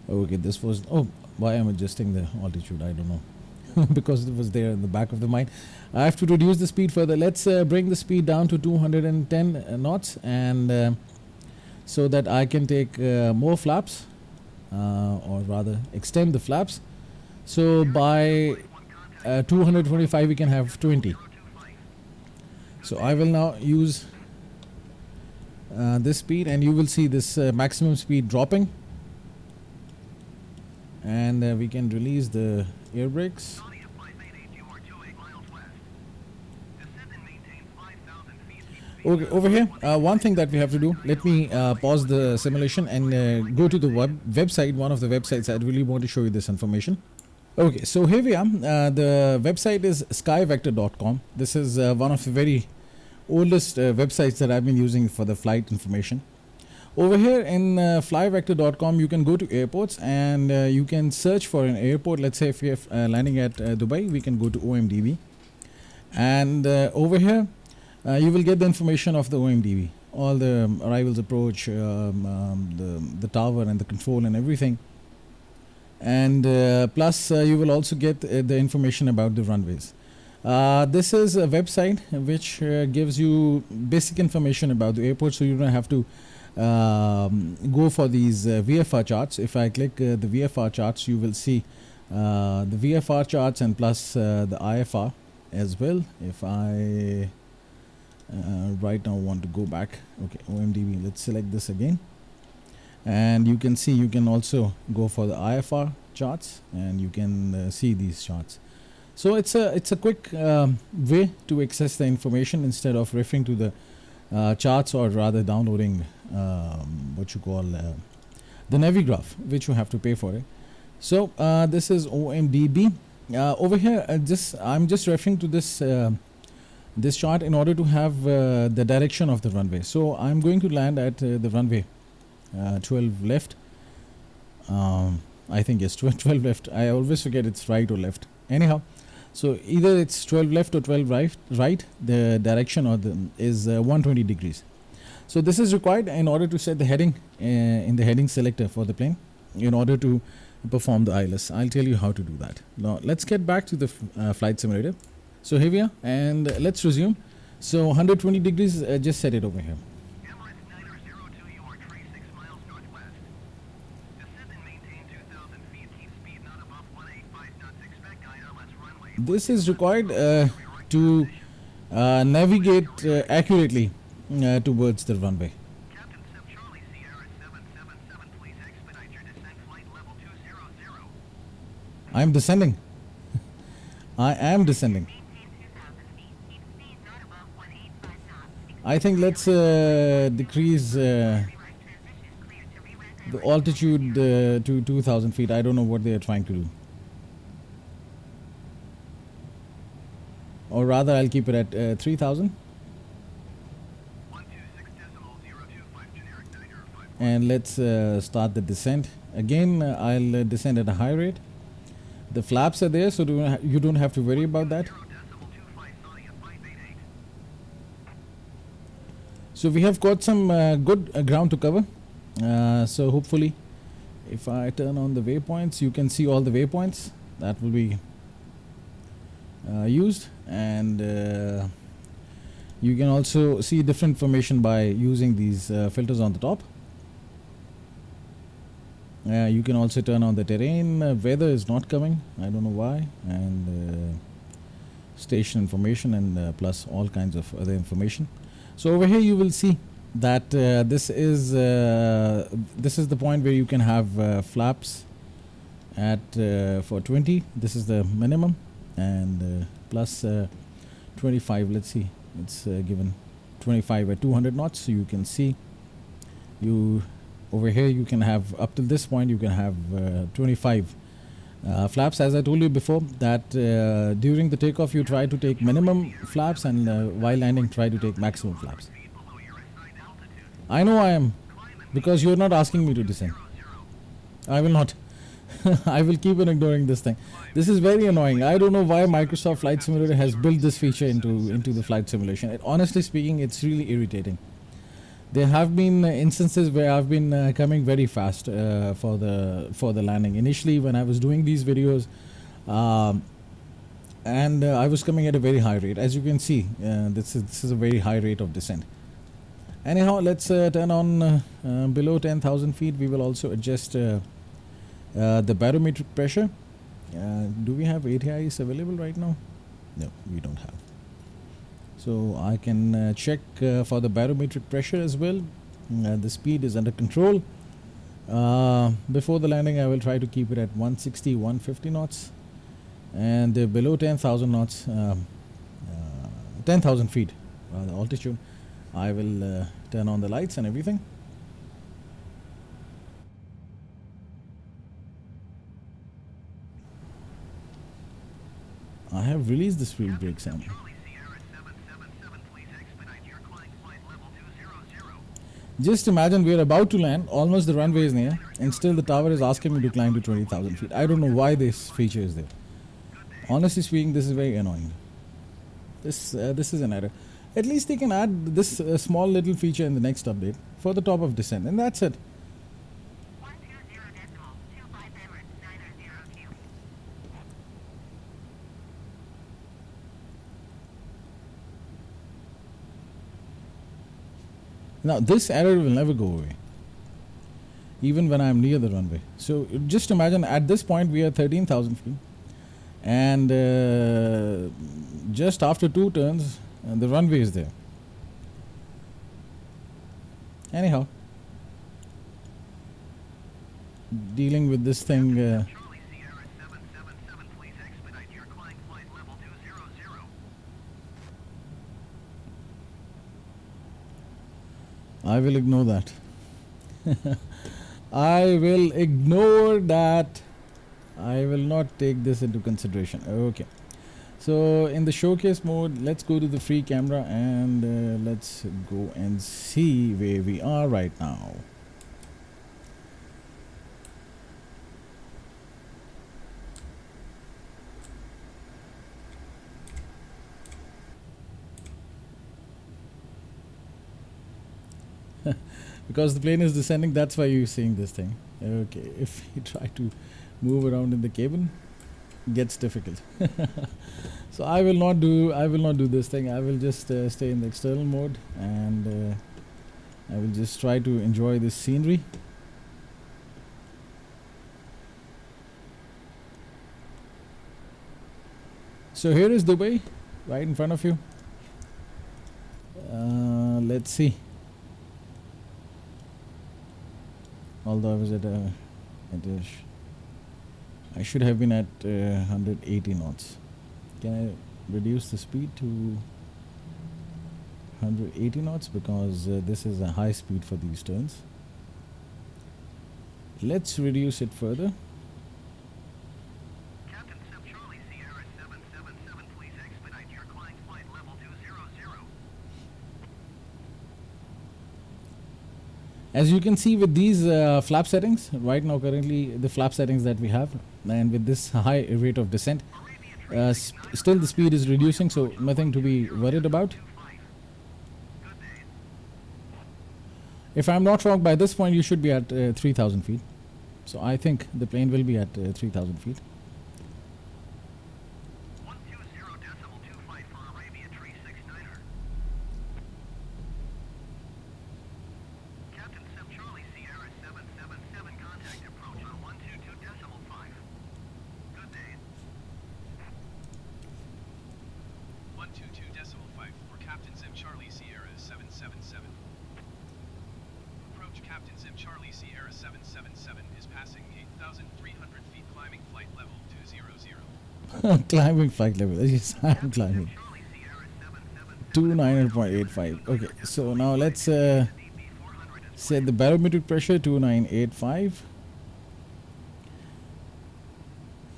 okay, this was, oh, why I'm adjusting the altitude, I don't know. Because it was there in the back of the mind. I have to reduce the speed further. Let's bring the speed down to 210 knots, and so that I can take more flaps. or rather extend the flaps. So by 225 we can have 20. So I will now use this speed, and you will see this maximum speed dropping, and we can release the air brakes. Saudi at 588, you are 28 miles west. Descend and maintain 5,000 feet. Keep speed Okay, over here, one thing that we have to do, let me pause the simulation and go to the website, one of the websites. I really want to show you this information. Okay, so here we are. The website is skyvector.com. This is one of the very oldest websites that I've been using for the flight information. Over here in flyvector.com, you can go to airports, and you can search for an airport. Let's say if we are landing at Dubai, we can go to OMDB, and over here you will get the information of the OMDB, all the arrivals, approach, the tower and the control and everything. And plus you will also get the information about the runways. This is a website which gives you basic information about the airport, so you don't have to go for these VFR charts. If I click the VFR charts, you will see the VFR charts and plus the IFR as well. If I right now want to go back, okay, OMDB, let's select this again, and you can see you can also go for the IFR charts, and you can see these charts. So it's a quick way to access the information instead of referring to the charts, or rather downloading what you call the Navigraph, which you have to pay for it. So this is OMDB. Over here, I'm just referring to this chart in order to have the direction of the runway. So I'm going to land at the runway 12 left. I think yes, 12 left. I always forget it's right or left. Anyhow, so either it's 12 left or 12 right. The direction is 120 degrees. So this is required in order to set the heading in the heading selector for the plane, in order to perform the ILS. I'll tell you how to do that. Now let's get back to the flight simulator. So here we are, and let's resume. So 120 degrees, just set it over here. Emirates Niner 02, you are 36 miles northwest. Descend and maintain 2,000 feet. Keep speed not above 185 knots. Expect ILS runway. This is required to navigate accurately towards the runway. Captain Sim Charlie Sierra 777, please expedite your descent flight level 200. I am descending. I am descending. Maintain 2,000 feet. Keep speed not above 185 knots. I think let's decrease Reroute transition clear to reroute the altitude to 2,000 feet. I don't know what they are trying to do. Or rather, I'll keep it at 3,000. 126.025 generic Niner 5. And let's start the descent. Again, I'll descend at a high rate. The flaps are there, so you don't have to worry about that. 0.25 Saudi at 588. So we have got some good ground to cover. So hopefully, if I turn on the waypoints, you can see all the waypoints that will be used, and you can also see different information by using these filters on the top. You can also turn on the terrain. Weather is not coming, I don't know why, and station information, and plus all kinds of other information. So over here you will see that this is the point where you can have flaps at for 20. This is the minimum, and plus 25. Let's see, it's given 25 at 200 knots. So you can see over here you can have up to this point you can have 25 flaps. As I told you before, that during the takeoff you try to take minimum flaps, and while landing try to take maximum flaps. I know I am, because you're not asking me to descend. I will not. I will keep on ignoring this thing. This is very annoying. I don't know why Microsoft Flight Simulator has built this feature into the flight simulation. Honestly speaking, it's really irritating. There have been instances where I've been coming very fast for the landing. Initially, when I was doing these videos, and I was coming at a very high rate. As you can see, this is a very high rate of descent. Anyhow, let's turn on below 10,000 feet. We will also adjust The barometric pressure. Do we have ATIs available right now? No, we don't have. So I can check for the barometric pressure as well. The speed is under control. Before the landing, I will try to keep it at 160, 150 knots. And below 10,000 knots, 10,000 feet altitude, I will turn on the lights and everything. I have released the speed brakes and Charlie Sierra 777, please expedite your climb flight level 200. just imagine we are about to land, almost the runway is near, and still the tower is asking me to climb to 20,000 feet. I don't know why this feature is there. Honestly speaking, this is very annoying. This is an error. At least they can add this small little feature in the next update for the top of descent, and that's it. 120.25 Emirates 902. Now this error will never go away, even when I am near the runway. So just imagine at this point we are 13,000 feet, and just after 2 turns, the runway is there. Anyhow, dealing with this thing. Charlie Sierra 777, please expedite your climb flight level 200. I will ignore that. I will ignore that. I will not take this into consideration. Okay. So in the showcase mode, let's go to the free camera and let's go and see where we are right now. Because the plane is descending, that's why you're seeing this thing. Okay, if you try to move around in the cabin, it gets difficult. So I will not do this thing. I will just stay in the external mode, and I will just try to enjoy this scenery. So here is Dubai, right in front of you. Let's see. Although I was I should have been at 180 knots. Can I reduce the speed to 180 knots, because this is a high speed for these turns. Let's reduce it further. Captain Sim Charlie Sierra 777, please expedite your climb flight level 200. As you can see with these flap settings, right now currently the flap settings that we have, and with this high rate of descent, still the speed is reducing, so nothing to be worried about. If I'm not wrong, by this point you should be at 3,000 feet. So I think the plane will be at 3,000 feet. 120.25 for Arabia 369er. Captain Sim Charlie Sierra 777, contact approach on 122.5. Good day. 122.5 for Captain Sim Charlie Sierra 777. Approach Captain Sim Charlie Sierra 777 is passing 8,300 feet, climbing flight level 200. Climbing flight level. Yes, I'm climbing. Charlie Sierra 777. 29.85. Okay, so now let's set the barometric pressure to 2985.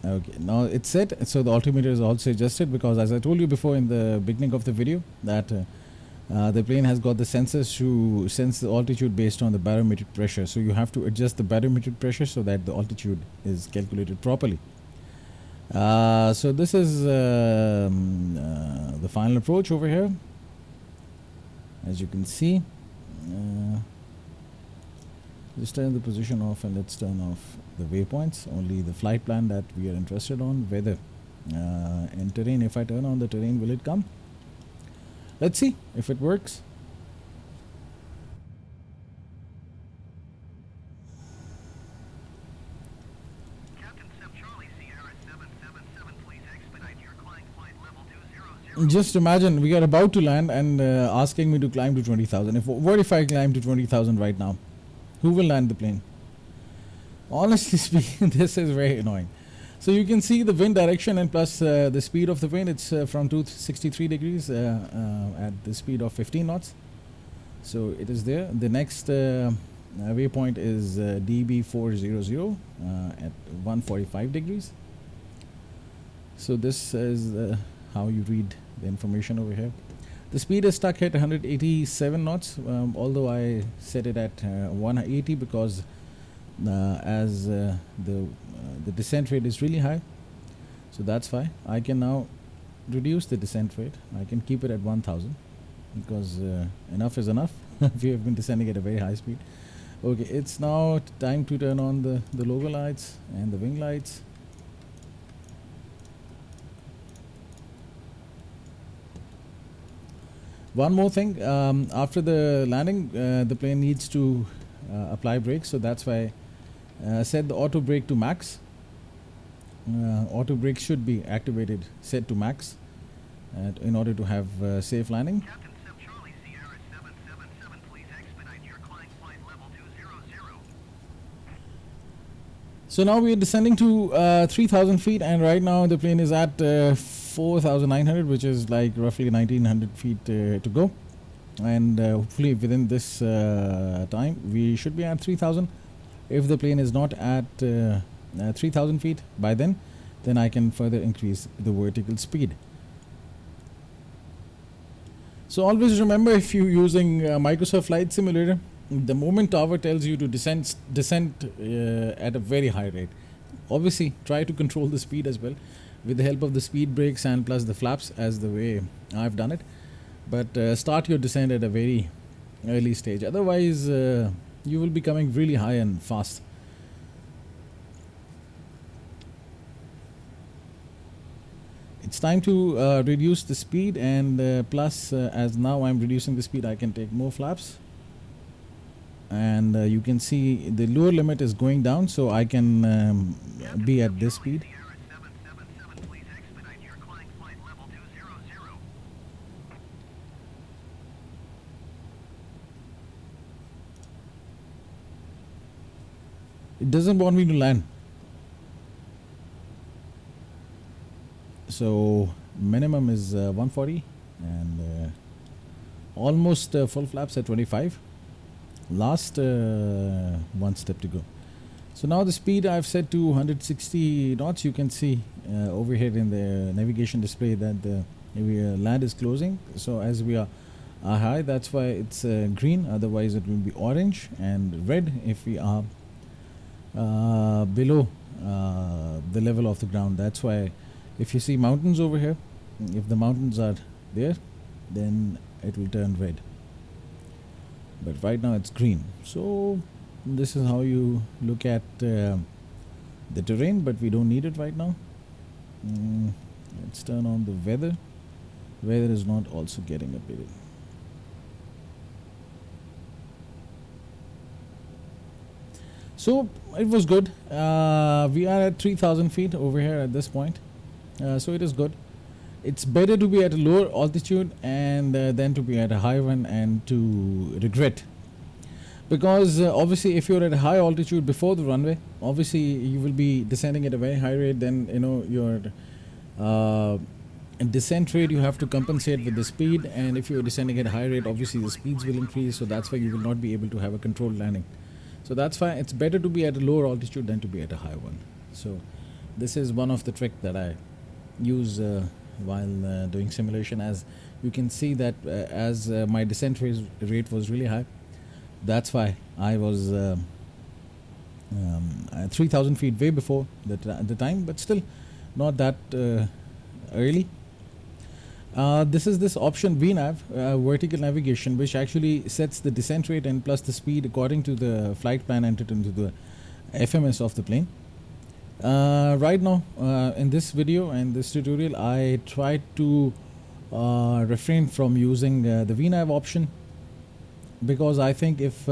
Okay, now it's set, so the altimeter is also adjusted, because as I told you before in the beginning of the video that the plane has got the sensors to sense the altitude based on the barometric pressure. So you have to adjust the barometric pressure so that the altitude is calculated properly. So this is the final approach over here. As you can see, just turn the position off, and let's turn off the waypoints. Only the flight plan that we are interested on, weather and terrain. If I turn on the terrain, will it come? Let's see if it works. Just imagine we are about to land and asking me to climb to 20,000. What if I climb to 20,000 right now? Who will land the plane? Honestly speaking, this is very annoying. So you can see the wind direction and plus the speed of the wind. It's from 263 degrees at the speed of 15 knots. So it is there. The next waypoint is DB400 at 145 degrees. So this is how you read the information over here. The speed is stuck at 187 knots, although I set it at 180 because as the descent rate is really high. So that's why I can now reduce the descent rate. I can keep it at 1000 because enough is enough. We have been descending at a very high speed. Okay, it's now time to turn on the logo lights and the wing lights. One more thing, after the landing, the plane needs to apply brakes, so that's why set the auto brake to max. Auto brake should be activated, set to max, in order to have safe landing. Captain Sim Charlie Sierra 777, please expedite your climb flight level 200. So now we are descending to 3,000 feet, and right now the plane is at 4,900, which is like roughly 1,900 feet to go. And hopefully within this time we should be at 3,000. If the plane is not at 3,000 feet by then I can further increase the vertical speed. So always remember, if you're using Microsoft Flight Simulator, the moment tower tells you to descend at a very high rate. Obviously try to control the speed as well with the help of the speed brakes and plus the flaps, as the way I've done it. But start your descent at a very early stage, otherwise you will be coming really high and fast. It's time to reduce the speed, and plus as now I'm reducing the speed, I can take more flaps. And you can see the lower limit is going down, so I can be at this speed. Sierra 777, please expedite your climb flight level 200. It doesn't want me to land. So minimum is 140 and almost full flaps at 25. Last one step to go. So now the speed I've set to 160 knots. You can see over here in the navigation display that the land is closing. So as we are high, that's why it's green, otherwise it will be orange, and red if we are below the level of the ground. That's why if you see mountains over here, if the mountains are there, then it will turn red. But right now it's green. So this is how you look at the terrain, but we don't need it right now. Let's turn on the weather. Weather is not also getting updated. So it was good. We are at 3,000 feet over here at this point. So it is good. It's better to be at a lower altitude and than to be at a high one and to regret. Because obviously if you're at a high altitude before the runway, obviously you will be descending at a very high rate, then your descent rate you have to compensate with the speed, and if you're descending at a high rate, obviously the speeds will increase, so that's why you will not be able to have a controlled landing. So that's why it's better to be at a lower altitude than to be at a high one. So this is one of the tricks that I use while doing simulation. As you can see that as my descent rate was really high, that's why I was at 3,000 feet way before the time, but still not that early. This is this option VNAV, vertical navigation, which actually sets the descent rate and plus the speed according to the flight plan entered into the FMS of the plane. Right now in this video and this tutorial, I tried to refrain from using the VNAV option, because I think if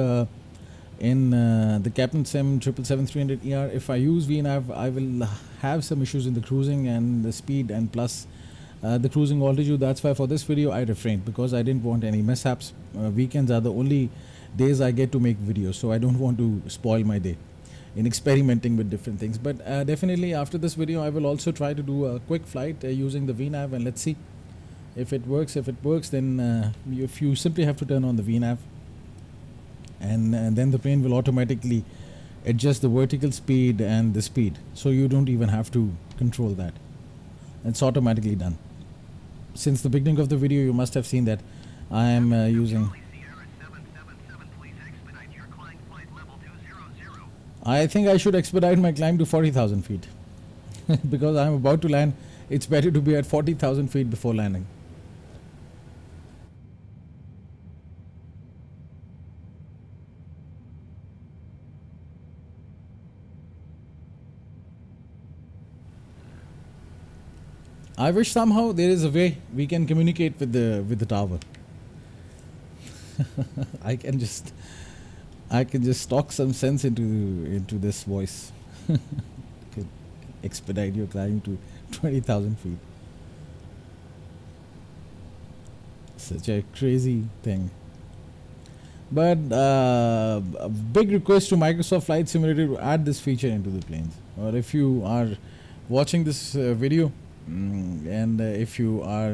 in the Captain Sim 777-300ER, if I use VNAV, I will have some issues in the cruising and the speed, and plus the cruising altitude. That's why for this video I refrained, because I didn't want any mishaps. Weekends are the only days I get to make videos, so I don't want to spoil my day in experimenting with different things. But definitely after this video I will also try to do a quick flight using the VNAV, and let's see if it works. If it works, then if you simply have to turn on the VNAV, and then the plane will automatically adjust the vertical speed and the speed, so you don't even have to control that. It's automatically done. Since the beginning of the video you must have seen that I am using, Charlie Sierra 777, please expedite your climb flight level 200. I think I should expedite my climb to 40,000 feet because I'm about to land. It's better to be at 40,000 feet before landing. I wish somehow there is a way we can communicate with the tower. I can just talk some sense into this voice. Could expedite your climb to 20,000 feet. Such a crazy thing. But a big request to Microsoft Flight Simulator to add this feature into the planes. Or if you are watching this video, and if you are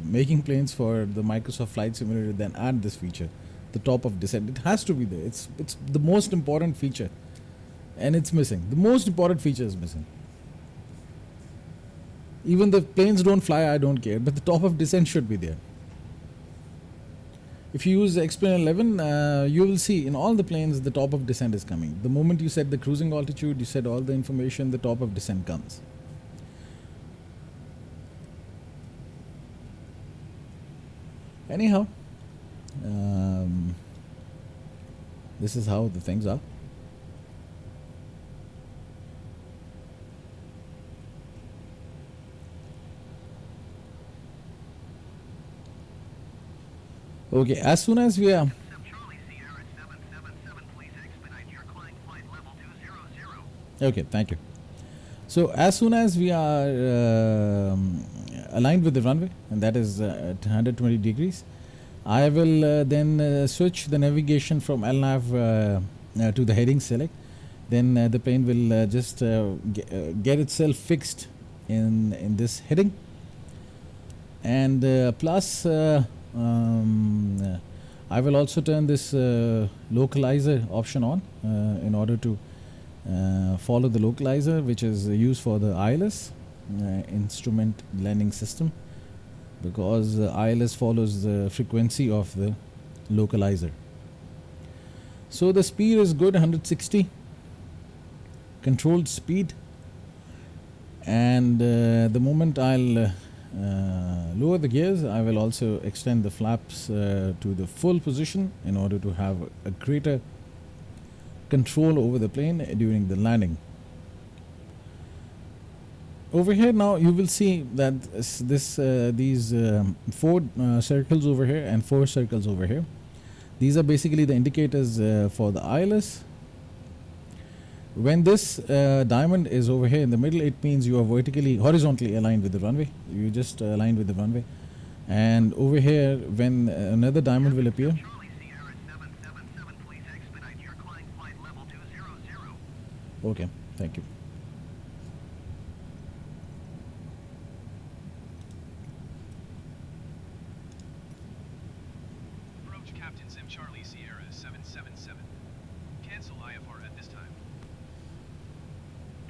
making planes for the Microsoft Flight Simulator, then add this feature, the top of descent. It has to be there. It's the most important feature, and it's missing. The most important feature is missing. Even the planes don't fly, I don't care, but the top of descent should be there. If you use Explain 11, you will see in all the planes the top of descent is coming. The moment you set the cruising altitude, you set all the information, the top of descent comes. Anyhow, this is how the things are. Okay, as soon as we are... Charlie Sierra 777, please expedite your climb flight level 200. Okay, thank you. So as soon as we are aligned with the runway, and that is at 120 degrees, I will then switch the navigation from LNAV to the heading select. Then the plane will just get itself fixed in this heading, and plus I will also turn this localizer option on in order to follow the localizer, which is used for the ILS, instrument landing system, because ILS follows the frequency of the localizer. So the speed is good, 160 controlled speed, and the moment I'll lower the gears, I will also extend the flaps to the full position in order to have a greater control over the plane during the landing. Over here now you will see that these 4 circles over here and 4 circles over here. These are basically the indicators for the ILS. When this diamond is over here in the middle, it means you are horizontally aligned with the runway. You just aligned with the runway. And over here, when another diamond will appear, Charlie Sierra 777, please expedite your climb flight level 200. okay, thank you. Approach Captain Sim Charlie Sierra 777. Cancel IFR at this time.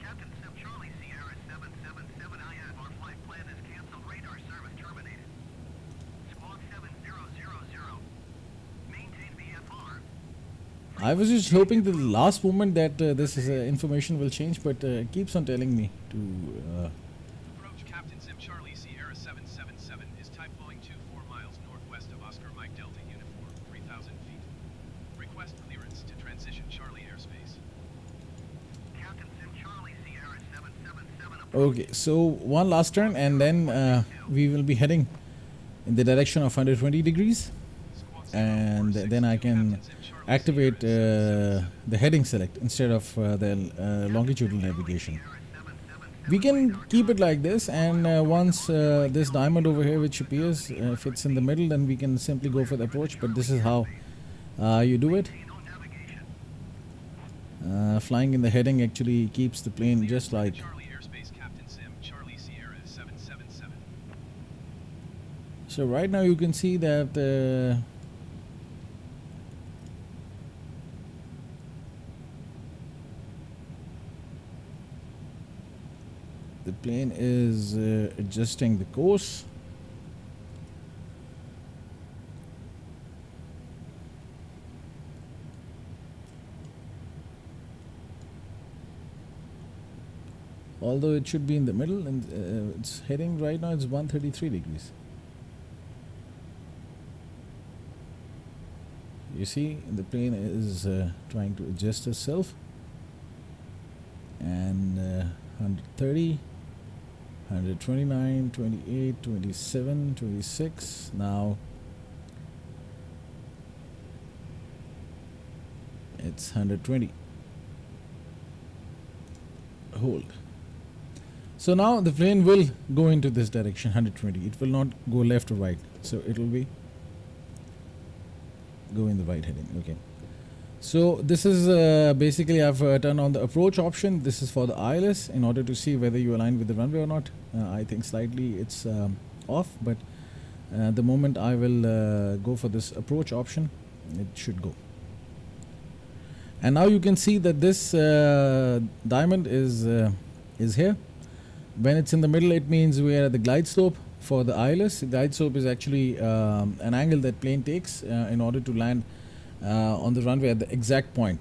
Captain Sim Charlie Sierra 777, IFR flight plan is canceled. Radar service terminated. Squawk 7000. Maintain VFR. I was just hoping the last moment that this information will change, but it keeps on telling me to... Approach Captain Sim Charlie Sierra 777 is type Boeing 24 miles northwest of Oscar Mike Delta Uniform, 3,000 feet. Request clearance to transition Charlie airspace. Captain Sim Charlie Sierra 777. Okay, so one last turn, and then we will be heading in the direction of 120 degrees. And then I can activate the heading select instead of the longitudinal navigation. We can keep it like this, and once this diamond over here which appears, if it's in the middle, then we can simply go for the approach. But this is how you do it. Flying in the heading actually keeps the plane just like Charlie Airspace Captain Sim Charlie Sierra 777. so. Right now you can see that the plane is adjusting the course. Although it should be in the middle, and it's heading right now, it's 133 degrees. You see, the plane is trying to adjust itself, and 130, 129, 28, 27, 26. Now it's 120. Hold. So now the plane will go into this direction, 120. It will not go left or right. So it will be go in the right heading. Okay. So this is basically I've turned on the approach option. This is for the ILS in order to see whether you align with the runway or not. I think slightly it's off, but the moment I will go for this approach option, it should go. And now you can see that this diamond is here. When it's in the middle, it means we are at the glide slope for the ILS. The glide slope is actually an angle that plane takes in order to land on the runway at the exact point.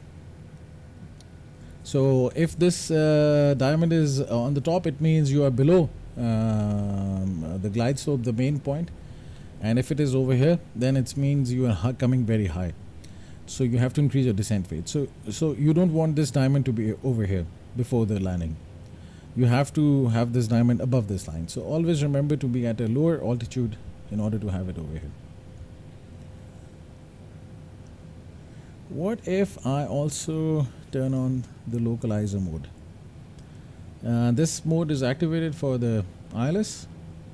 So if this diamond is on the top, it means you are below the glide slope, the main point. And if it is over here, then it means you are coming very high. So you have to increase your descent weight. So you don't want this diamond to be over here before the landing. You have to have this diamond above this line. So always remember to be at a lower altitude in order to have it over here. What if I also turn on the localizer mode? This mode is activated for the ILS.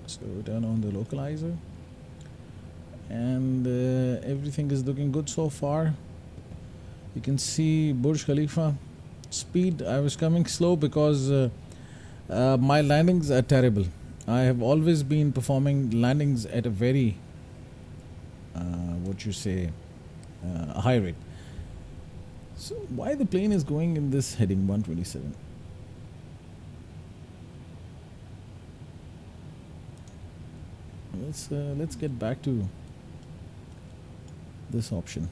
So turn on the localizer. And everything is looking good so far. You can see Burj Khalifa. Speed, I was coming slow because my landings are terrible. I have always been performing landings at a very high rate. So why the plane is going in this heading 127? Let's get back to this option.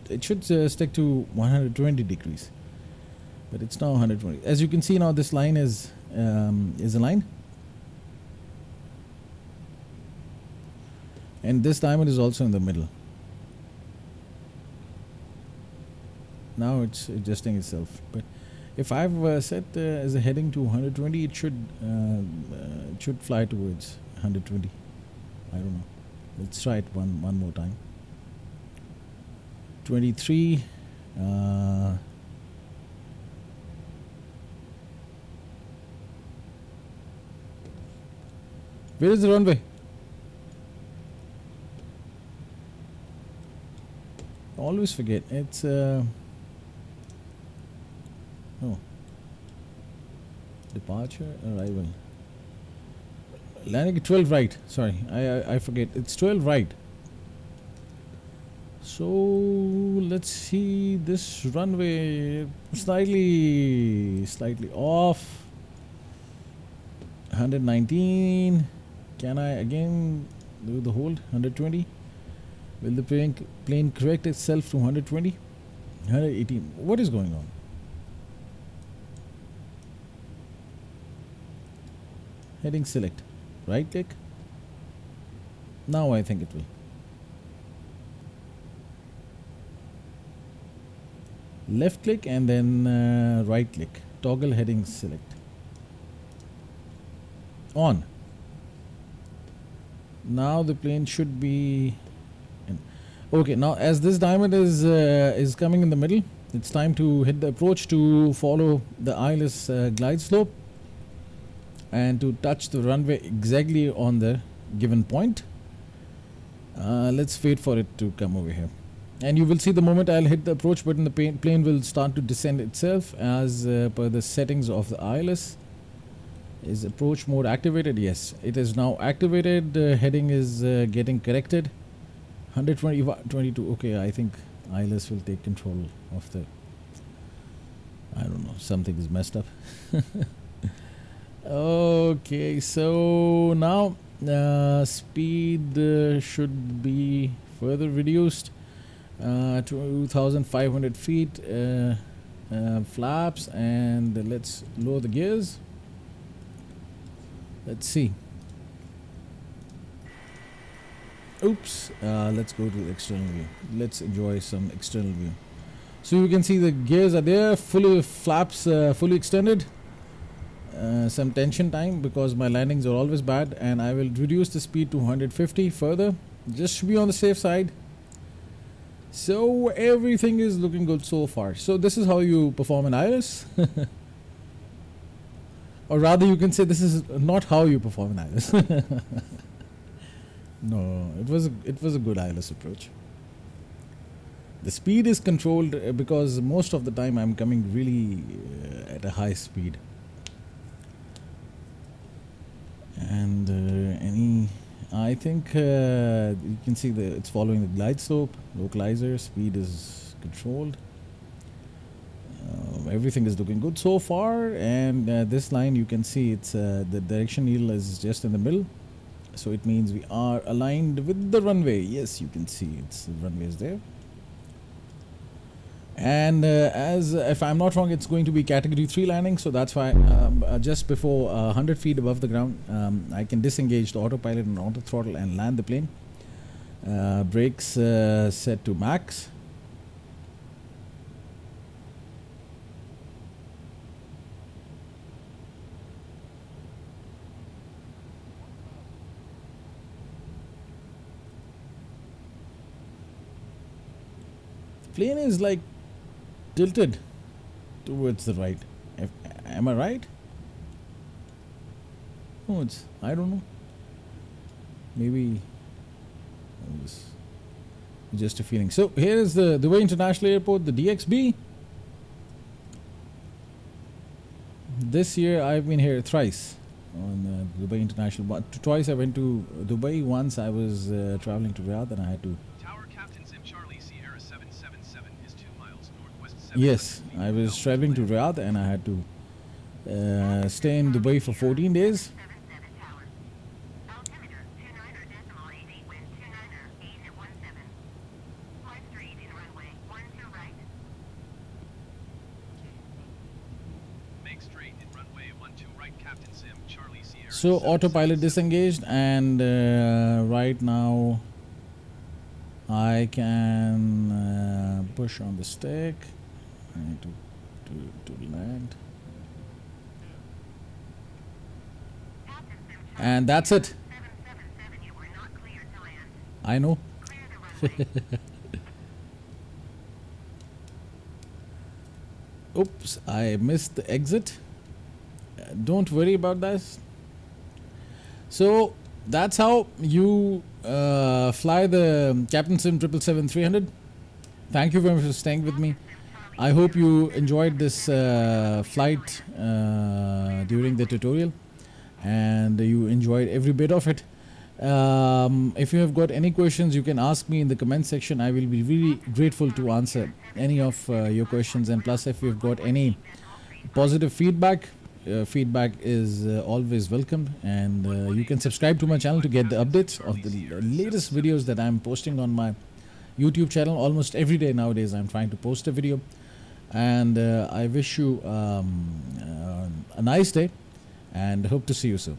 It should stick to 120 degrees, but it's now 120. As you can see now, this line is a line, and this diamond is also in the middle. Now it's adjusting itself. But if I've set as a heading to 120, it should fly towards 120. I don't know. Let's try it one more time. 23. Where is the runway? I always forget. It's departure, arrival. Landing 12 right. Sorry, I forget. It's 12 right. So let's see this runway slightly off. 119. Can I again do the hold? 120. Will the plane correct itself to 120? 118. What is going on? Heading select. Right click. Now I think it will. Left click and then right click. Toggle heading select. On. Now the plane should be in. Okay, now as this diamond is coming in the middle, It's time to hit the approach to follow the ILS glide slope and to touch the runway exactly on the given point. Let's wait for it to come over here. And you will see the moment I'll hit the approach button, the plane will start to descend itself as per the settings of the ILS. Is approach mode activated? Yes, it is now activated. Heading is getting corrected. 122. Okay, I think ILS will take control of the. I don't know. Something is messed up. Okay, so now speed should be further reduced. 2,500 feet. Flaps, and let's lower the gears. Let's see. Oops. Let's go to the external view. Let's enjoy some external view. So you can see the gears are there, fully flaps fully extended. Some tension time because my landings are always bad, and I will reduce the speed to 150 further, just to be on the safe side. So everything is looking good so far. So this is how you perform an ILS. Or rather, you can say this is not how you perform an ILS. No, it was a good ILS approach. The speed is controlled because most of the time I'm coming really at a high speed. And I think you can see it's following the glide slope. Localizer speed is controlled. Everything is looking good so far, and this line you can see it's the direction needle is just in the middle, so it means we are aligned with the runway. Yes, you can see the runway is there, and as if I'm not wrong, it's going to be category 3 landing, so that's why just before 100 feet above the ground I can disengage the autopilot and auto throttle and land the plane. Brakes set to max. Plane is like tilted towards the right. Am I right? Oh, it's, I don't know. Maybe it's just a feeling. So here is the Dubai International Airport, the DXB. This year I've been here thrice on Dubai International. But twice I went to Dubai. Once I was traveling to Riyadh, and I had to. Tower Captain Sim Charlie Sierra 777 is 2 miles northwest. Yes, I was traveling to Riyadh, and I had to stay in Dubai for 14 days. 77 tower. Altimeter 29.88 wind 298 at 17. Flight straight in runway 12 right. Make straight in runway 12 right, Captain Sim Charlie Sierra. So autopilot disengaged, and right now I can push on the stick. I need to land, Captain Sim and that's it. 777, you were not cleared to land. I know. Clear the runway. Oops, I missed the exit. Don't worry about this. So that's how you fly the Captain Sim 777-300. Thank you very much for staying with me. I hope you enjoyed this flight during the tutorial, and you enjoyed every bit of it. If you have got any questions, you can ask me in the comment section. I will be really grateful to answer any of your questions, and plus if you've got any positive feedback, feedback is always welcome, and you can subscribe to my channel to get the updates of the latest videos that I'm posting on my YouTube channel. Almost every day nowadays I'm trying to post a video, and I wish you a nice day and hope to see you soon.